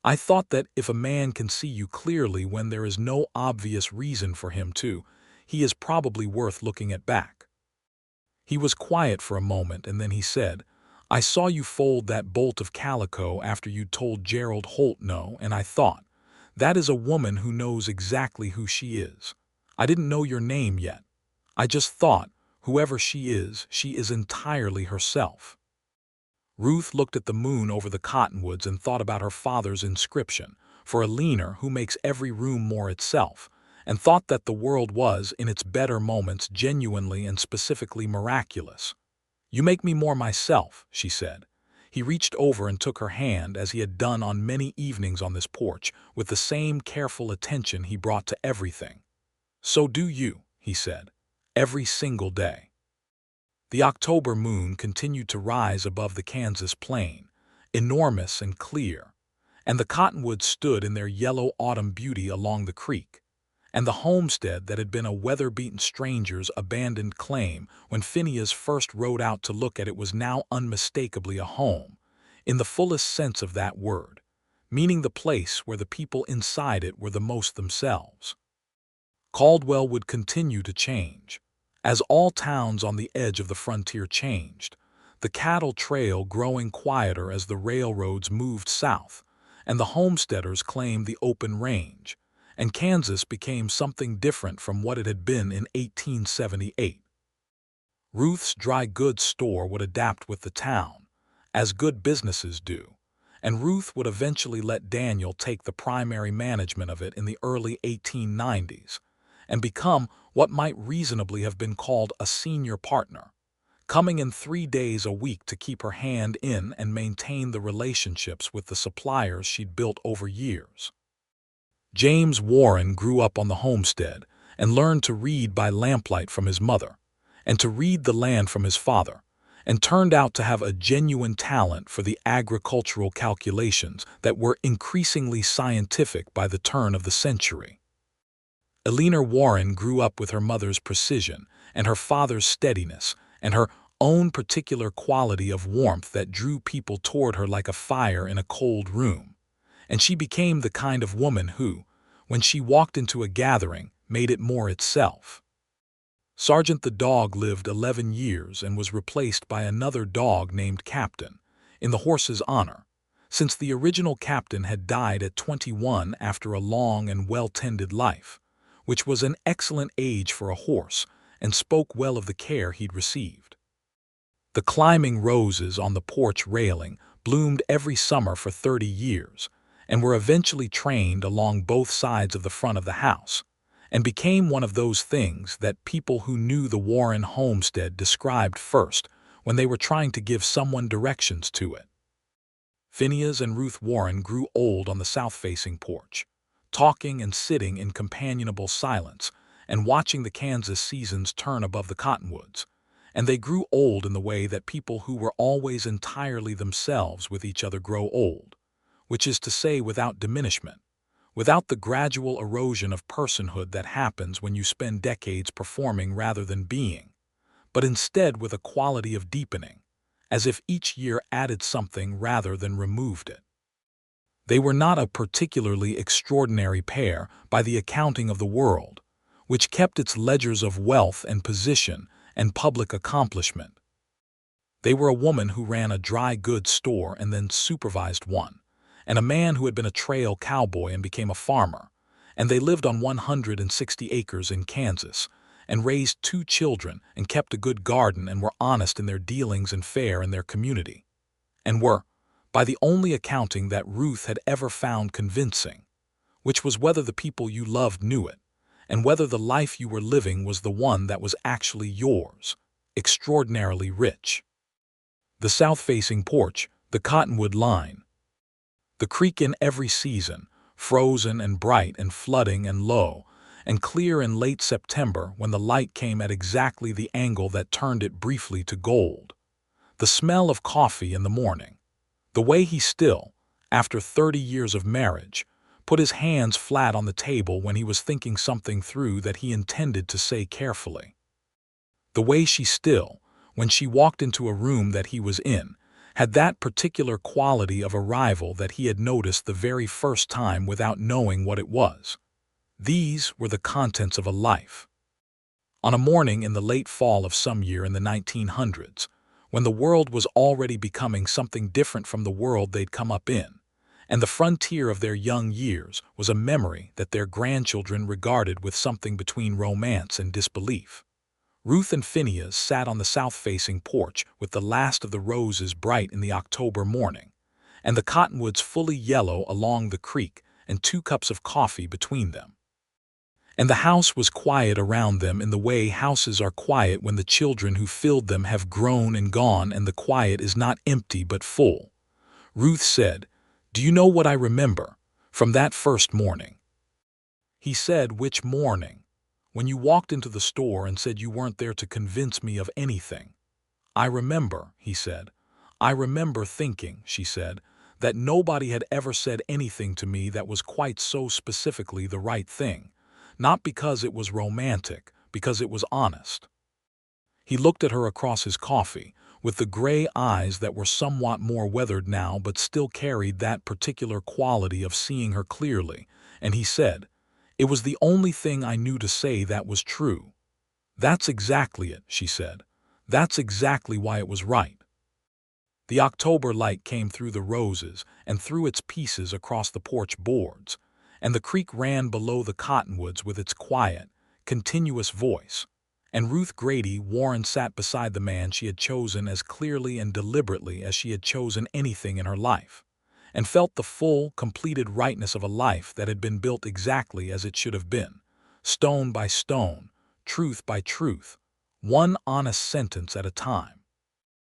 "I thought that if a man can see you clearly when there is no obvious reason for him to, he is probably worth looking at back." He was quiet for a moment, and then he said, "I saw you fold that bolt of calico after you'd told Gerald Holt no, and I thought, that is a woman who knows exactly who she is. I didn't know your name yet. I just thought, whoever she is entirely herself." Ruth looked at the moon over the cottonwoods and thought about her father's inscription, "For a leaner who makes every room more itself," and thought that the world was, in its better moments, genuinely and specifically miraculous. "You make me more myself," she said. He reached over and took her hand, as he had done on many evenings on this porch, with the same careful attention he brought to everything. "So do you," he said, "every single day." The October moon continued to rise above the Kansas plain, enormous and clear, and the cottonwoods stood in their yellow autumn beauty along the creek, and the homestead that had been a weather-beaten stranger's abandoned claim when Phineas first rode out to look at it was now unmistakably a home, in the fullest sense of that word, meaning the place where the people inside it were the most themselves. Caldwell would continue to change, as all towns on the edge of the frontier changed, the cattle trail growing quieter as the railroads moved south, and the homesteaders claimed the open range, and Kansas became something different from what it had been in 1878. Ruth's dry goods store would adapt with the town, as good businesses do, and Ruth would eventually let Daniel take the primary management of it in the early 1890s, and become what might reasonably have been called a senior partner, coming in 3 days a week to keep her hand in and maintain the relationships with the suppliers she'd built over years. James Warren grew up on the homestead and learned to read by lamplight from his mother, and to read the land from his father, and turned out to have a genuine talent for the agricultural calculations that were increasingly scientific by the turn of the century. Eleanor Warren grew up with her mother's precision and her father's steadiness and her own particular quality of warmth that drew people toward her like a fire in a cold room, and she became the kind of woman who, when she walked into a gathering, made it more itself. Sergeant the dog lived 11 years and was replaced by another dog named Captain, in the horse's honor, since the original captain had died at 21 after a long and well-tended life, which was an excellent age for a horse and spoke well of the care he'd received. The climbing roses on the porch railing bloomed every summer for 30 years and were eventually trained along both sides of the front of the house, and became one of those things that people who knew the Warren homestead described first when they were trying to give someone directions to it. Phineas and Ruth Warren grew old on the south-facing porch, talking and sitting in companionable silence and watching the Kansas seasons turn above the cottonwoods, and they grew old in the way that people who were always entirely themselves with each other grow old, which is to say without diminishment, without the gradual erosion of personhood that happens when you spend decades performing rather than being, but instead with a quality of deepening, as if each year added something rather than removed it. They were not a particularly extraordinary pair by the accounting of the world, which kept its ledgers of wealth and position and public accomplishment. They were a woman who ran a dry goods store and then supervised one, and a man who had been a trail cowboy and became a farmer, and they lived on 160 acres in Kansas, and raised 2 children and kept a good garden and were honest in their dealings and fair in their community, and were, by the only accounting that Ruth had ever found convincing, which was whether the people you loved knew it, and whether the life you were living was the one that was actually yours, extraordinarily rich. The south-facing porch, the cottonwood line, the creek in every season, frozen and bright and flooding and low, and clear in late September when the light came at exactly the angle that turned it briefly to gold, the smell of coffee in the morning, the way he still, after 30 years of marriage, put his hands flat on the table when he was thinking something through that he intended to say carefully. The way she still, when she walked into a room that he was in, had that particular quality of arrival that he had noticed the very first time without knowing what it was. These were the contents of a life. On a morning in the late fall of some year in the 1900s, when the world was already becoming something different from the world they'd come up in, and the frontier of their young years was a memory that their grandchildren regarded with something between romance and disbelief, Ruth and Phineas sat on the south-facing porch with the last of the roses bright in the October morning, and the cottonwoods fully yellow along the creek, and 2 cups of coffee between them. And the house was quiet around them in the way houses are quiet when the children who filled them have grown and gone and the quiet is not empty but full. Ruth said, "Do you know what I remember from that first morning?" He said, "Which morning?" "When you walked into the store and said you weren't there to convince me of anything." "I remember," he said. "I remember thinking," she said, "that nobody had ever said anything to me that was quite so specifically the right thing. Not because it was romantic, because it was honest. He looked at her across his coffee, with the gray eyes that were somewhat more weathered now but still carried that particular quality of seeing her clearly, and he said, "It was the only thing I knew to say that was true." "That's exactly it," she said. "That's exactly why it was right." The October light came through the roses and threw its pieces across the porch boards, and the creek ran below the cottonwoods with its quiet, continuous voice, and Ruth Grady Warren sat beside the man she had chosen as clearly and deliberately as she had chosen anything in her life, and felt the full, completed rightness of a life that had been built exactly as it should have been, stone by stone, truth by truth, one honest sentence at a time.